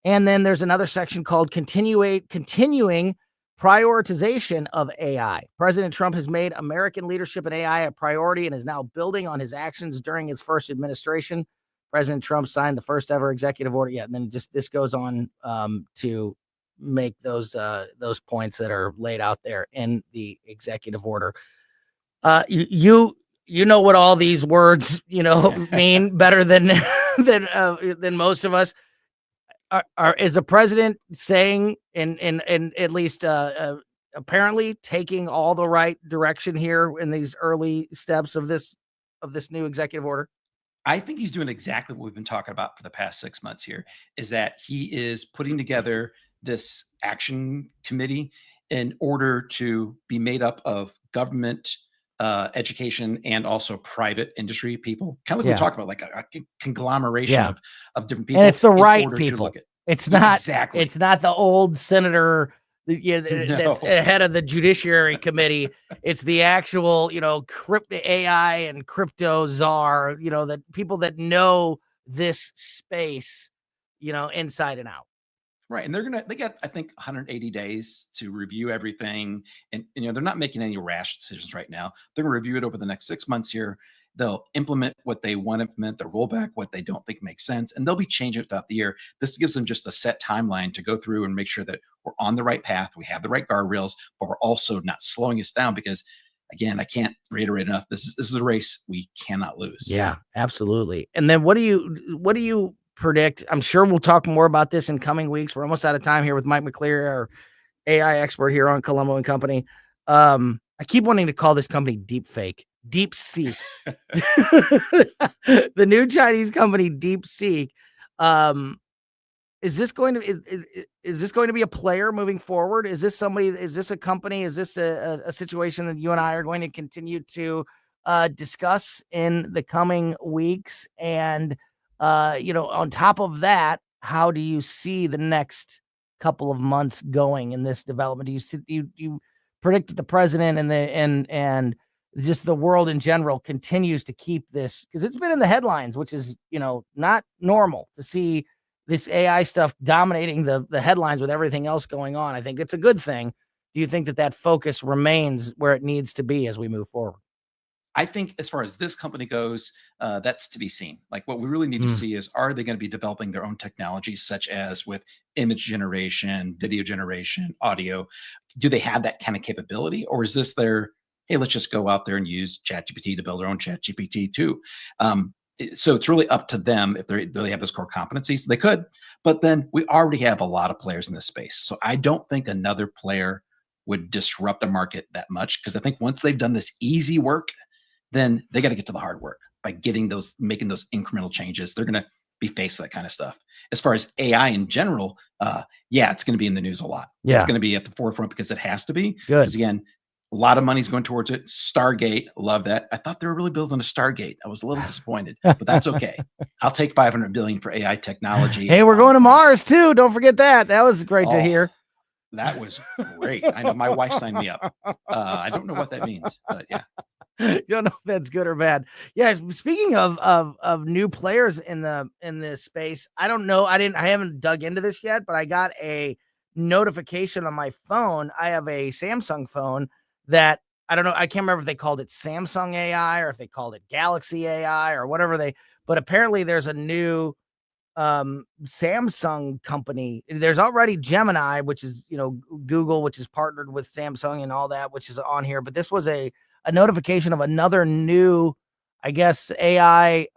Speaker 1: And then there's another section called continuing prioritization of AI. President Trump has made American leadership in AI a priority and is now building on his actions during his first administration. President Trump signed the first ever executive order. Yeah, and then this goes on to make those points that are laid out there in the executive order. You know what all these words mean better than than most of us. Is the president saying and at least apparently taking all the right direction here in these early steps of this new executive order?
Speaker 3: I think he's doing exactly what we've been talking about for the past 6 months here, is that he is putting together this action committee in order to be made up of government, education, and also private industry people. Kind of like we talked about, like a conglomeration of different people.
Speaker 1: And it's the right
Speaker 3: to
Speaker 1: people.
Speaker 3: look at.
Speaker 1: It's not
Speaker 3: Exactly.
Speaker 1: It's not the old senator that's head of the Judiciary Committee. It's the actual, crypto AI and crypto czar, the people that know this space, inside and out.
Speaker 3: Right. And they got, I think, 180 days to review everything. And, they're not making any rash decisions right now. They're going to review it over the next 6 months here. They'll implement what they want to implement, they'll roll back what they don't think makes sense, and they'll be changing it throughout the year. This gives them just a set timeline to go through and make sure that we're on the right path, we have the right guardrails, but we're also not slowing us down, because again, I can't reiterate enough. This is a race we cannot lose.
Speaker 1: Yeah, absolutely. And then what do you predict? I'm sure we'll talk more about this in coming weeks. We're almost out of time here with Mike McCleary, our AI expert here on Colombo and Company. I keep wanting to call this company DeepSeek. The new Chinese company DeepSeek. Is this going to be a player moving forward? Is this a company? Is this a situation that you and I are going to continue to discuss in the coming weeks? And on top of that, how do you see the next couple of months going in this development? Do you predict that the president and just the world in general continues to keep this, because it's been in the headlines, which is not normal to see this AI stuff dominating the headlines with everything else going on? I think it's a good thing. Do you think that focus remains where it needs to be as we move forward?
Speaker 3: I think as far as this company goes, that's to be seen. Like, what we really need to see is, are they going to be developing their own technologies, such as with image generation, video generation, audio? Do they have that kind of capability? Or is this their, hey, let's just go out there and use ChatGPT to build their own ChatGPT too? So it's really up to them if they have those core competencies. They could, but then we already have a lot of players in this space. So I don't think another player would disrupt the market that much, because I think once they've done this easy work, then they got to get to the hard work by making those incremental changes. They're going to be faced with that kind of stuff. As far as AI in general, yeah, it's going to be in the news a lot.
Speaker 1: Yeah.
Speaker 3: It's going to be at the forefront because it has to be.
Speaker 1: Good.
Speaker 3: Because again, a lot of money's going towards it. Stargate, love that. I thought they were really building a Stargate. I was a little disappointed, but that's okay. I'll take $500 billion for AI technology.
Speaker 1: Hey, we're going to Mars too. Don't forget that. That was great to hear.
Speaker 3: That was great. I know my wife signed me up. I don't know what that means, but yeah.
Speaker 1: Don't know if that's good or bad. Yeah. Speaking of new players in this space, I don't know. I haven't dug into this yet, but I got a notification on my phone. I have a Samsung phone that I don't know. I can't remember if they called it Samsung AI or if they called it Galaxy AI or whatever but apparently there's a new Samsung company. There's already Gemini, which is, Google, which is partnered with Samsung and all that, which is on here. But this was a notification of another new, I guess, AI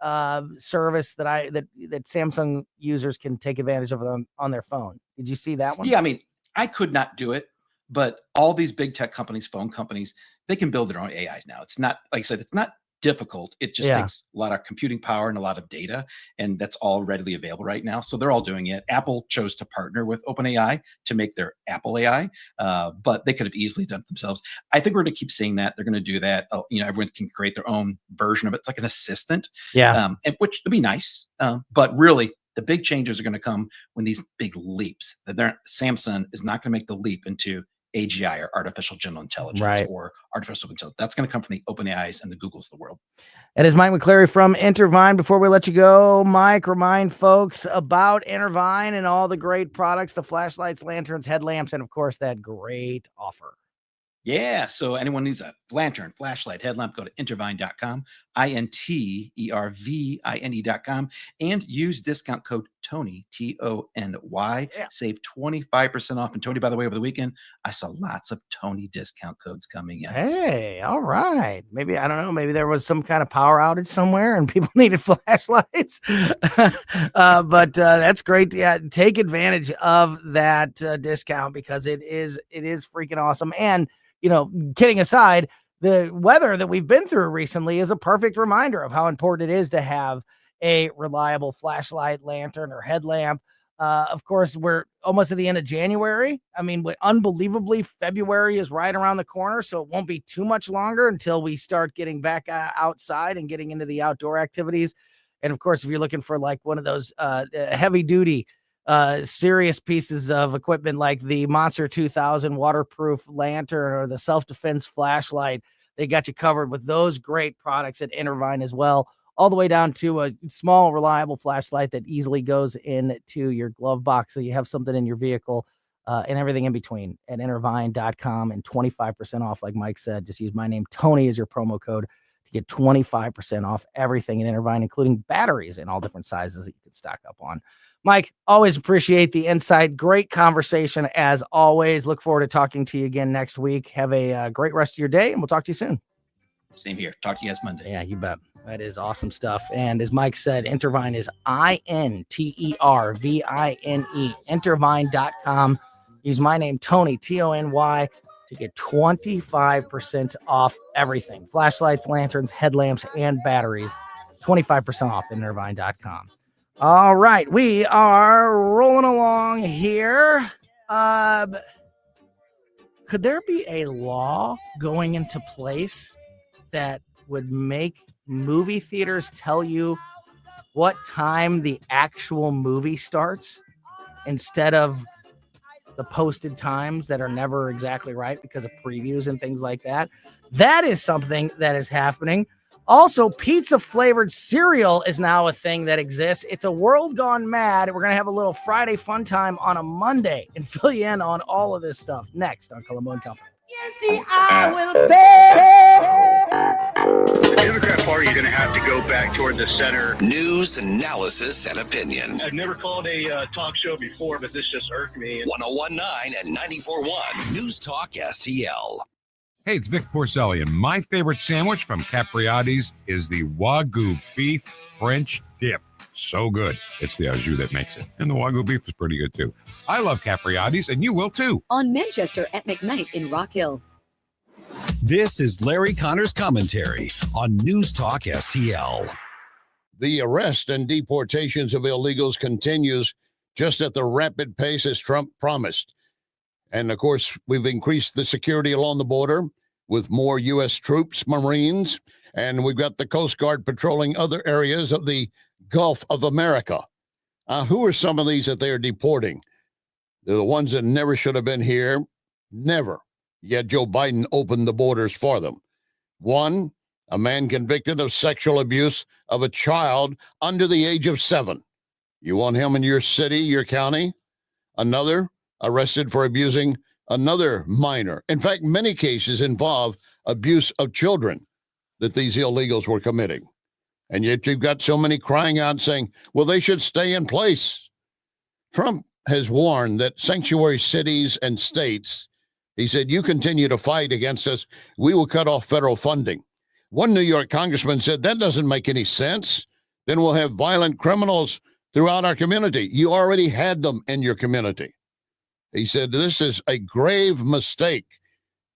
Speaker 1: service that Samsung users can take advantage of on their phone. Did you see that one?
Speaker 3: Yeah, I mean, I could not do it, but all these big tech companies, phone companies, they can build their own AIs now. It's not, like I said, it's not difficult. It just takes a lot of computing power and a lot of data, and that's all readily available right now. So they're all doing it. Apple chose to partner with OpenAI to make their Apple AI, but they could have easily done it themselves. I think we're going to keep seeing that. They're going to do that. Everyone can create their own version of it. It's like an assistant, which would be nice. But really, the big changes are going to come when these big leaps. Samsung is not going to make the leap into AGI or artificial general intelligence or artificial intelligence. That's going to come from the OpenAIs and the Googles of the world.
Speaker 1: It is Mike McCleary from Intervine. Before we let you go, Mike, remind folks about Intervine and all the great products, the flashlights, lanterns, headlamps, and of course that great offer.
Speaker 3: Yeah. So anyone needs a lantern, flashlight, headlamp, go to intervine.com, intervine.com, and use discount code Tony, TONY. Save 25% off. And Tony, by the way, over the weekend, I saw lots of Tony discount codes coming in.
Speaker 1: Hey, all right. Maybe, I don't know, maybe there was some kind of power outage somewhere and people needed flashlights. But that's great. Yeah, take advantage of that discount because it is freaking awesome. And kidding aside, the weather that we've been through recently is a perfect reminder of how important it is to have a reliable flashlight, lantern, or headlamp. Of course, we're almost at the end of January. I mean, unbelievably, February is right around the corner, so it won't be too much longer until we start getting back outside and getting into the outdoor activities. And of course, if you're looking for like one of those heavy duty serious pieces of equipment like the Monster 2000 waterproof lantern or the self-defense flashlight, they got you covered with those great products at Intervine as well, all the way down to a small, reliable flashlight that easily goes into your glove box. So you have something in your vehicle and everything in between at intervine.com, and 25% off. Like Mike said, just use my name, Tony, as your promo code to get 25% off everything in Intervine, including batteries in all different sizes that you can stock up on. Mike, always appreciate the insight. Great conversation as always. Look forward to talking to you again next week. Have a great rest of your day, and we'll talk to you soon.
Speaker 3: Same here. Talk to you guys Monday.
Speaker 1: Yeah, you bet. That is awesome stuff. And as Mike said, Intervine is INTERVINE, intervine.com. Use my name, Tony, TONY, to get 25% off everything. Flashlights, lanterns, headlamps, and batteries. 25% off at intervine.com. All right, we are rolling along here. Could there be a law going into place that would make movie theaters tell you what time the actual movie starts instead of the posted times that are never exactly right because of previews and things like that? That is something that is happening. Also, pizza flavored cereal is now a thing that exists. It's a world gone mad. We're going to have a little Friday fun time on a Monday and fill you in on all of this stuff next on Colombo Company.
Speaker 32: I will
Speaker 6: The Democrat Party is going to have to go back toward the center.
Speaker 2: News, analysis, and opinion.
Speaker 6: I've never called a talk show before, but this just irked me.
Speaker 2: 1019 and 94.1 News Talk STL.
Speaker 7: Hey, it's Vic Porcelli, and my favorite sandwich from Capriati's is the Wagyu beef French dip. So good. It's the au jus that makes it. And the Wagyu beef is pretty good, too. I love Capriati's, and you will, too.
Speaker 8: On Manchester at McKnight in Rock Hill.
Speaker 2: This is Larry Connor's commentary on News Talk STL.
Speaker 9: The arrest and deportations of illegals continues just at the rapid pace as Trump promised. And, of course, we've increased the security along the border with more U.S. troops, Marines, and we've got the Coast Guard patrolling other areas of the Gulf of America. Who are some of these that they are deporting? They're the ones that never should have been here. Never. Yet Joe Biden opened the borders for them. One, a man convicted of sexual abuse of a child under the age of 7. You want him in your city, your county? Another, arrested for abusing another minor. In fact, many cases involve abuse of children that these illegals were committing. And yet you've got so many crying out saying, well, they should stay in place. Trump has warned that sanctuary cities and states, he said, you continue to fight against us, we will cut off federal funding. One New York congressman said, that doesn't make any sense. Then we'll have violent criminals throughout our community. You already had them in your community. He said, this is a grave mistake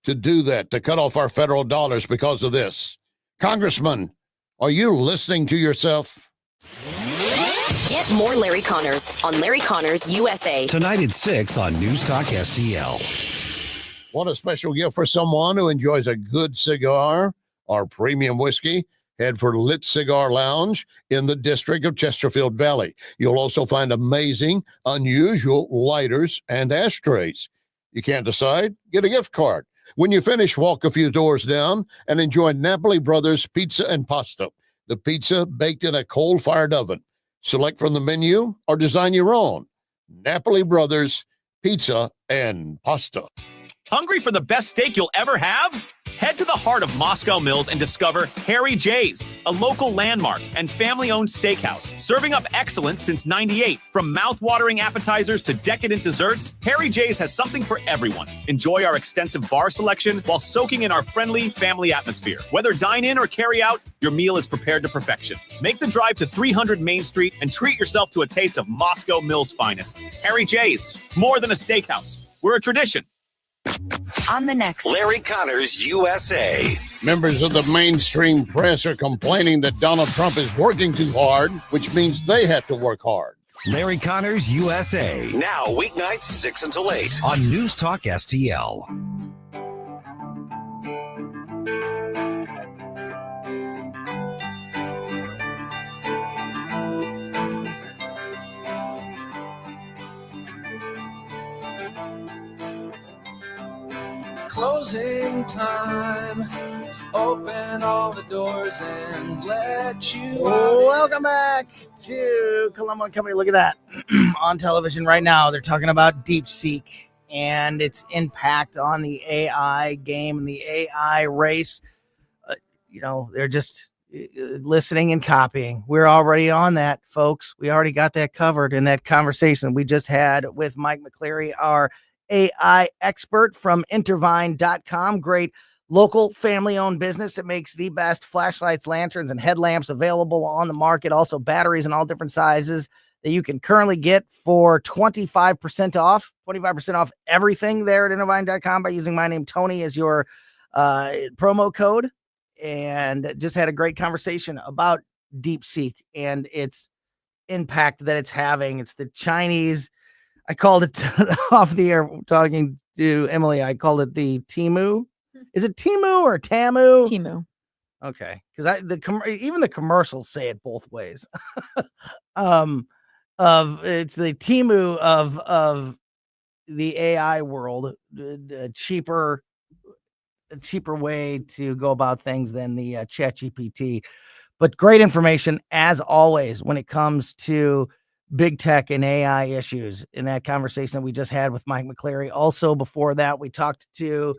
Speaker 9: to do that, to cut off our federal dollars because of this. Congressman, are you listening to yourself?
Speaker 10: Get more Larry Connors on Larry Connors USA.
Speaker 2: Tonight at 6 on News Talk STL.
Speaker 9: Want a special gift for someone who enjoys a good cigar or premium whiskey? Head for Lit Cigar Lounge in the district of Chesterfield Valley. You'll also find amazing, unusual lighters and ashtrays. You can't decide? Get a gift card. When you finish, walk a few doors down and enjoy Napoli Brothers Pizza and Pasta. The pizza baked in a coal-fired oven. Select from the menu or design your own. Napoli Brothers Pizza and Pasta.
Speaker 11: Hungry for the best steak you'll ever have? Head to the heart of Moscow Mills and discover Harry J's, a local landmark and family-owned steakhouse, serving up excellence since '98. From mouth-watering appetizers to decadent desserts, Harry J's has something for everyone. Enjoy our extensive bar selection while soaking in our friendly family atmosphere. Whether dine-in or carry-out, your meal is prepared to perfection. Make the drive to 300 Main Street and treat yourself to a taste of Moscow Mills' finest. Harry J's, more than a steakhouse. We're a tradition.
Speaker 10: On the next
Speaker 2: Larry Connors USA.
Speaker 9: Members of the mainstream press are complaining that Donald Trump is working too hard, which means they have to work hard.
Speaker 2: Larry Connors USA. Now weeknights 6 until 8 on News Talk STL.
Speaker 32: Closing time. Open all the doors and let you out.
Speaker 1: Welcome back to Colombo Company. Look at that. On television right now, they're talking about DeepSeek and its impact on the AI game and the AI race. they're just listening and copying. We're already on that, folks. We already got that covered in that conversation we just had with Mike McCleary, our AI expert from Intervine.com. Great local family-owned business that makes the best flashlights, lanterns, and headlamps available on the market. Also batteries in all different sizes that you can currently get for 25% off everything there at Intervine.com by using my name, Tony, as your promo code. And just had a great conversation about DeepSeek and its impact that it's having. It's the Chinese, I called it off the air talking to Emily, I called it the Temu. Is it Temu or Tamu?
Speaker 4: Temu.
Speaker 1: Okay, because even the commercials say it both ways. It's the Temu of the AI world, a cheaper way to go about things than the ChatGPT. But great information as always when it comes to big tech and AI issues in that conversation that we just had with Mike McCleary. Also, before that, we talked to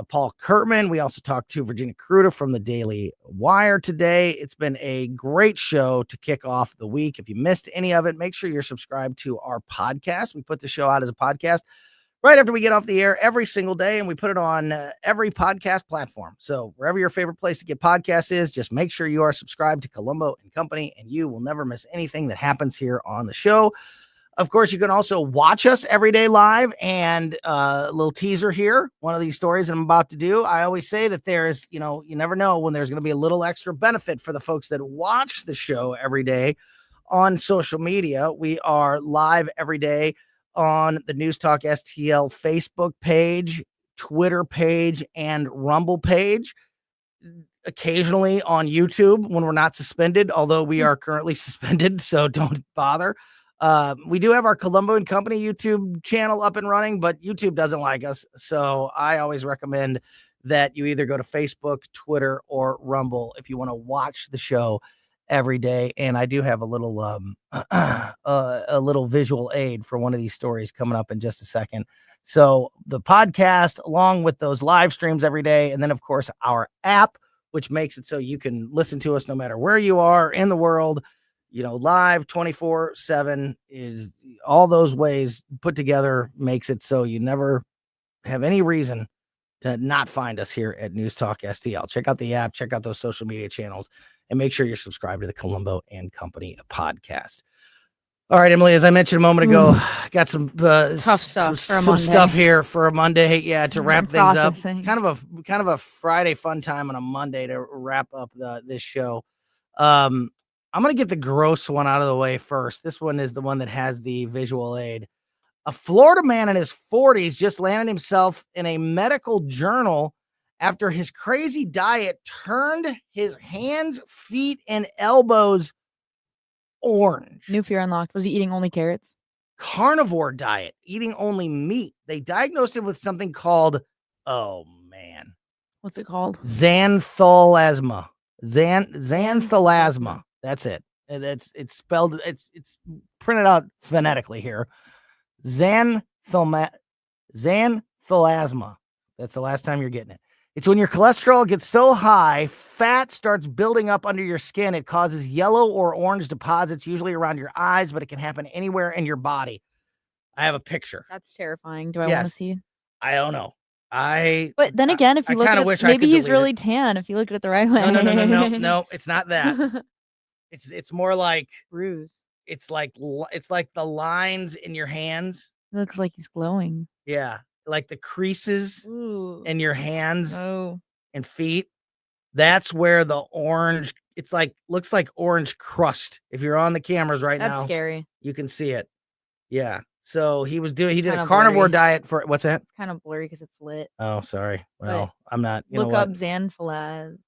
Speaker 1: Paul Kurtman. We also talked to Virginia Kruta from the Daily Wire today. It's been a great show to kick off the week. If you missed any of it, make sure you're subscribed to our podcast. We put the show out as a podcast right after we get off the air every single day, and we put it on every podcast platform. So wherever your favorite place to get podcasts is, just make sure you are subscribed to Colombo and Company, and you will never miss anything that happens here on the show. Of course, you can also watch us every day live, and a little teaser here. One of these stories that I'm about to do, I always say that there's, you never know when there's going to be a little extra benefit for the folks that watch the show every day on social media. We are live every day on the News Talk STL Facebook page, Twitter page, and Rumble page. Occasionally on YouTube when we're not suspended, although we are currently suspended, so don't bother. We do have our Colombo and Company YouTube channel up and running, but YouTube doesn't like us. So I always recommend that you either go to Facebook, Twitter, or Rumble if you want to watch the show every day. And I do have a little visual aid for one of these stories coming up in just a second. So the podcast, along with those live streams every day, and then of course our app, which makes it so you can listen to us no matter where you are in the world. Live 24/7 is all those ways put together makes it so you never have any reason to not find us here at News Talk STL. Check out the app, check out those social media channels, and make sure you're subscribed to the Colombo and Company podcast. All right, Emily, as I mentioned a moment ago, got some
Speaker 4: tough stuff
Speaker 1: some stuff here for a Monday. Yeah, to wrap things up. Kind of a Friday fun time on a Monday to wrap up this show. I'm going to get the gross one out of the way first. This one is the one that has the visual aid. A Florida man in his 40s just landed himself in a medical journal after his crazy diet turned his hands, feet, and elbows orange.
Speaker 4: New fear unlocked. Was he eating only carrots?
Speaker 1: Carnivore diet, eating only meat. They diagnosed him with something called,
Speaker 4: what's it called?
Speaker 1: Xantholasma. Xantholasma. That's it. And it's spelled, it's printed out phonetically here. Xantholasma. That's the last time you're getting it. It's when your cholesterol gets so high, fat starts building up under your skin. It causes yellow or orange deposits, usually around your eyes, but it can happen anywhere in your body. I have a picture.
Speaker 4: That's terrifying. Do I want to see?
Speaker 1: I don't know.
Speaker 4: But then again, if you look at it, maybe he's really tan if you look at it the right way.
Speaker 1: No, it's not that. It's more like
Speaker 4: bruise.
Speaker 1: It's like the lines in your hands.
Speaker 4: It looks like he's glowing.
Speaker 1: Yeah, like the creases in your hands and feet. That's where the orange. It's looks like orange crust. If you're on the cameras right now,
Speaker 4: that's scary.
Speaker 1: You can see it. Yeah. So he did a carnivore diet for what's that?
Speaker 4: It's kind of blurry because it's lit.
Speaker 1: Oh, sorry. Well, I'm not.
Speaker 4: Look up Xantholasma.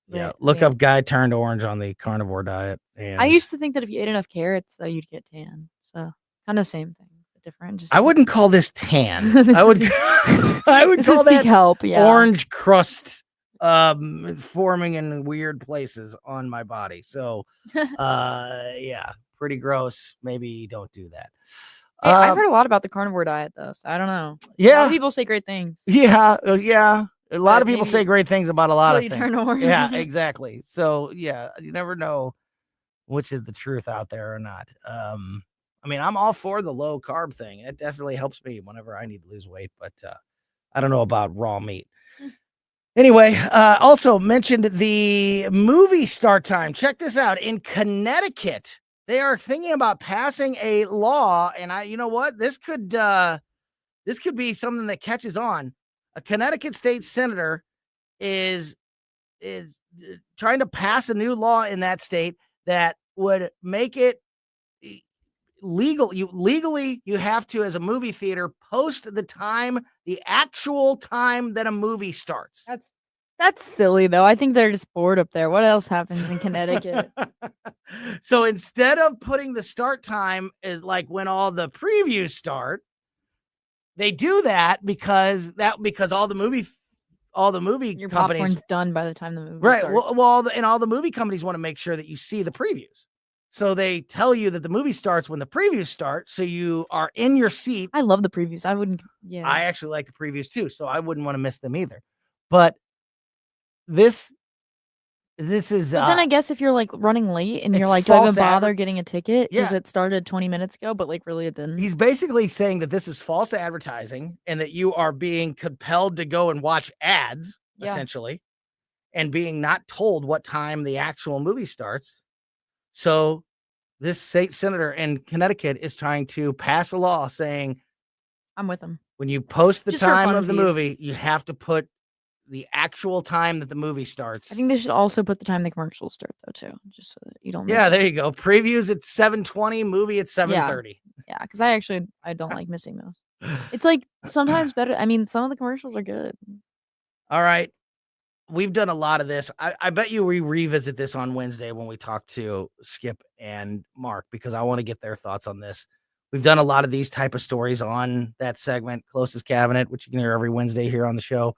Speaker 1: Yeah, look up guy turned orange on the carnivore diet. And
Speaker 4: I used to think that if you ate enough carrots, though, you'd get tan. So kind of same thing, but different.
Speaker 1: I wouldn't call this tan. I would call that
Speaker 4: help. Yeah.
Speaker 1: Orange crust forming in weird places on my body. So, yeah, pretty gross. Maybe don't do that.
Speaker 4: Hey, I've heard a lot about the carnivore diet, though, so I don't know.
Speaker 1: Yeah,
Speaker 4: a lot of people say great things.
Speaker 1: Yeah. A lot of
Speaker 4: But
Speaker 1: people say
Speaker 4: maybe
Speaker 1: great things about a lot
Speaker 4: till
Speaker 1: of
Speaker 4: you
Speaker 1: things.
Speaker 4: turn orange.
Speaker 1: Yeah, exactly. So yeah, you never know which is the truth out there or not. I mean, I'm all for the low carb thing. It definitely helps me whenever I need to lose weight, but I don't know about raw meat. Anyway, also mentioned the movie start time. Check this out. In Connecticut, they are thinking about passing a law, and you know what? This could be something that catches on. A Connecticut state senator is trying to pass a new law in that state that would make it legal. You have to, as a movie theater, post the actual time that a movie starts.
Speaker 4: That's silly though. I think they're just bored up there. What else happens in Connecticut?
Speaker 1: So instead of putting the start time as like when all the previews start, they do that because all the movie
Speaker 4: Your
Speaker 1: companies,
Speaker 4: popcorn's done by the time the movie
Speaker 1: right?
Speaker 4: starts.
Speaker 1: Well, all the movie companies want to make sure that you see the previews. So they tell you that the movie starts when the previews start, so you are in your seat.
Speaker 4: I love the previews. I wouldn't. Yeah.
Speaker 1: I actually like the previews too, so I wouldn't want to miss them either. But this is.
Speaker 4: But then I guess if you're like running late and you're
Speaker 1: it's
Speaker 4: like, do I even
Speaker 1: false
Speaker 4: bother
Speaker 1: adver-
Speaker 4: getting a ticket because
Speaker 1: Yeah.
Speaker 4: it started 20 minutes ago, but like really it didn't.
Speaker 1: He's basically saying that this is false advertising and that you are being compelled to go and watch ads,
Speaker 4: Yeah.
Speaker 1: essentially, and being not told what time the actual movie starts. So this state senator in Connecticut is trying to pass a law saying
Speaker 4: I'm with him.
Speaker 1: when you post the
Speaker 4: Just for
Speaker 1: time of the
Speaker 4: funsies.
Speaker 1: movie, you have to put the actual time that the movie starts.
Speaker 4: I think they should also put the time the commercials start though too, just so that you don't.
Speaker 1: Yeah,
Speaker 4: miss
Speaker 1: there
Speaker 4: it.
Speaker 1: you go. Previews at 7:20, movie at 7:30.
Speaker 4: Yeah, because I don't like missing those. It's like sometimes better. I mean, some of the commercials are good.
Speaker 1: All right. We've done a lot of this. I bet you we revisit this on Wednesday when we talk to Skip and Mark, because I want to get their thoughts on this. We've done a lot of these type of stories on that segment, Closest Cabinet, which you can hear every Wednesday here on the show.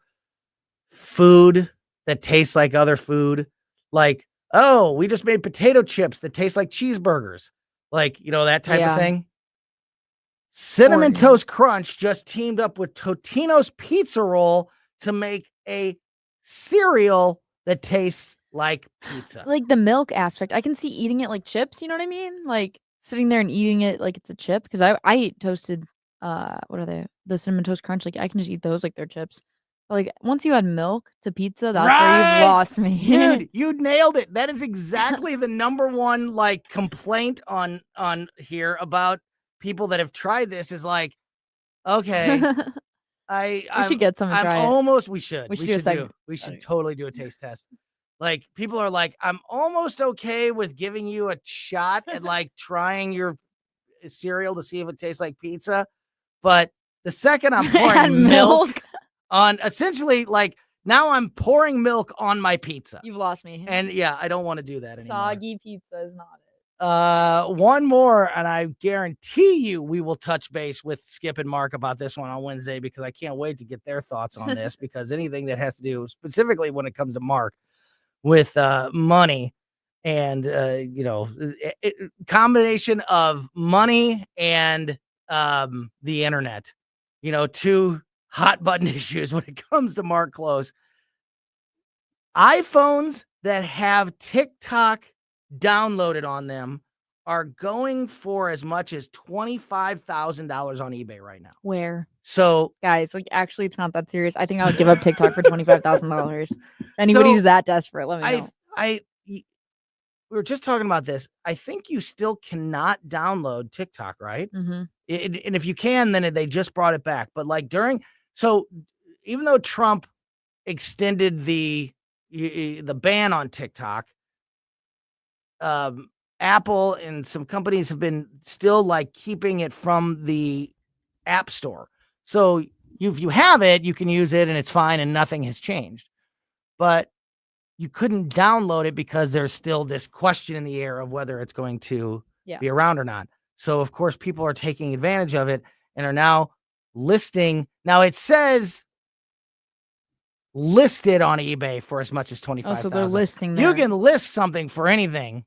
Speaker 1: Food that tastes like other food. Like, oh, we just made potato chips that taste like cheeseburgers. Like, that type of thing. Cinnamon Toast Crunch just teamed up with Totino's Pizza Roll to make a cereal that tastes like pizza.
Speaker 4: Like the milk aspect, I can see eating it like chips. You know what I mean? Like sitting there and eating it like it's a chip. Because I eat toasted. What are they? The Cinnamon Toast Crunch. Like I can just eat those like they're chips. But, like once you add milk to pizza, that's where you've lost me,
Speaker 1: Dude, you nailed it. That is exactly the number one like complaint on here about people that have tried this is like, okay,
Speaker 4: We should get some and
Speaker 1: I'm
Speaker 4: try it.
Speaker 1: almost. We should.
Speaker 4: We should do a segment.
Speaker 1: We should totally do a taste test. Like people are like, I'm almost okay with giving you a shot at like trying your cereal to see if it tastes like pizza, but the second I'm pouring
Speaker 4: Add
Speaker 1: milk on, essentially, like now I'm pouring milk on my pizza.
Speaker 4: You've lost me.
Speaker 1: And yeah, I don't want to do that anymore.
Speaker 4: Soggy pizza is not it.
Speaker 1: One more, and I guarantee you we will touch base with Skip and Mark about this one on Wednesday, because I can't wait to get their thoughts on this, because anything that has to do specifically when it comes to Mark with money and combination of money and the internet, two hot button issues when it comes to Mark Close. iPhones that have TikTok downloaded on them are going for as much as $25,000 on eBay right now.
Speaker 4: Where?
Speaker 1: So,
Speaker 4: guys, like actually, it's not that serious. I think I would give up TikTok for $25,000. Anybody's that desperate, let me know.
Speaker 1: We were just talking about this. I think you still cannot download TikTok, right?
Speaker 4: Mm-hmm.
Speaker 1: And if you can, then they just brought it back. But like even though Trump extended the ban on TikTok, Apple and some companies have been still like keeping it from the App Store. So if you have it, you can use it and it's fine and nothing has changed. But you couldn't download it because there's still this question in the air of whether it's going to be around or not. So of course people are taking advantage of it and are now listing. Now it says listed on eBay for as much as $25,000.
Speaker 4: Oh, so they're listing
Speaker 1: You can list something for anything.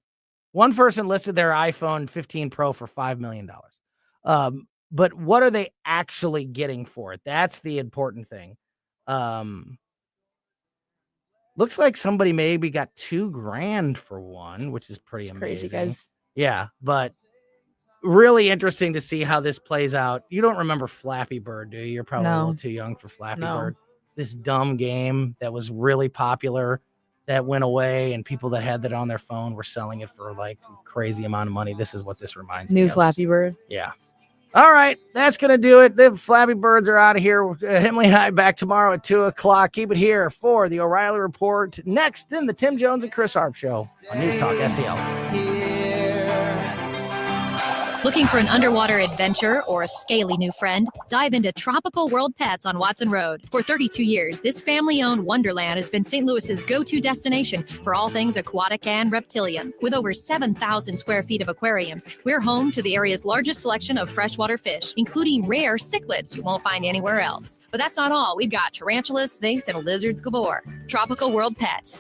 Speaker 1: One person listed their iPhone 15 Pro for $5 million. But what are they actually getting for it? That's the important thing. Looks like somebody maybe got $2,000 for one, which is pretty
Speaker 4: It's
Speaker 1: amazing.
Speaker 4: crazy, guys.
Speaker 1: Yeah, but really interesting to see how this plays out. You don't remember Flappy Bird, do you? You're probably a little
Speaker 4: No.
Speaker 1: too young for Flappy
Speaker 4: No.
Speaker 1: Bird. This dumb game that was really popular that went away, and people that had that on their phone were selling it for like a crazy amount of money. This is what this reminds me
Speaker 4: New
Speaker 1: of.
Speaker 4: Flappy Bird.
Speaker 1: Yeah. All right, that's going to do it. The Flappy Birds are out of here. Emily and I back tomorrow at 2 o'clock. Keep it here for the O'Reilly Report. Next, in the Tim Jones and Chris Harp Show on News Talk STL.
Speaker 5: Looking for an underwater adventure or a scaly new friend? Dive into Tropical World Pets on Watson Road. For 32 years, this family-owned wonderland has been St. Louis's go-to destination for all things aquatic and reptilian. With over 7,000 square feet of aquariums, we're home to the area's largest selection of freshwater fish, including rare cichlids you won't find anywhere else. But that's not all. We've got tarantulas, snakes, and lizards galore. Tropical World Pets.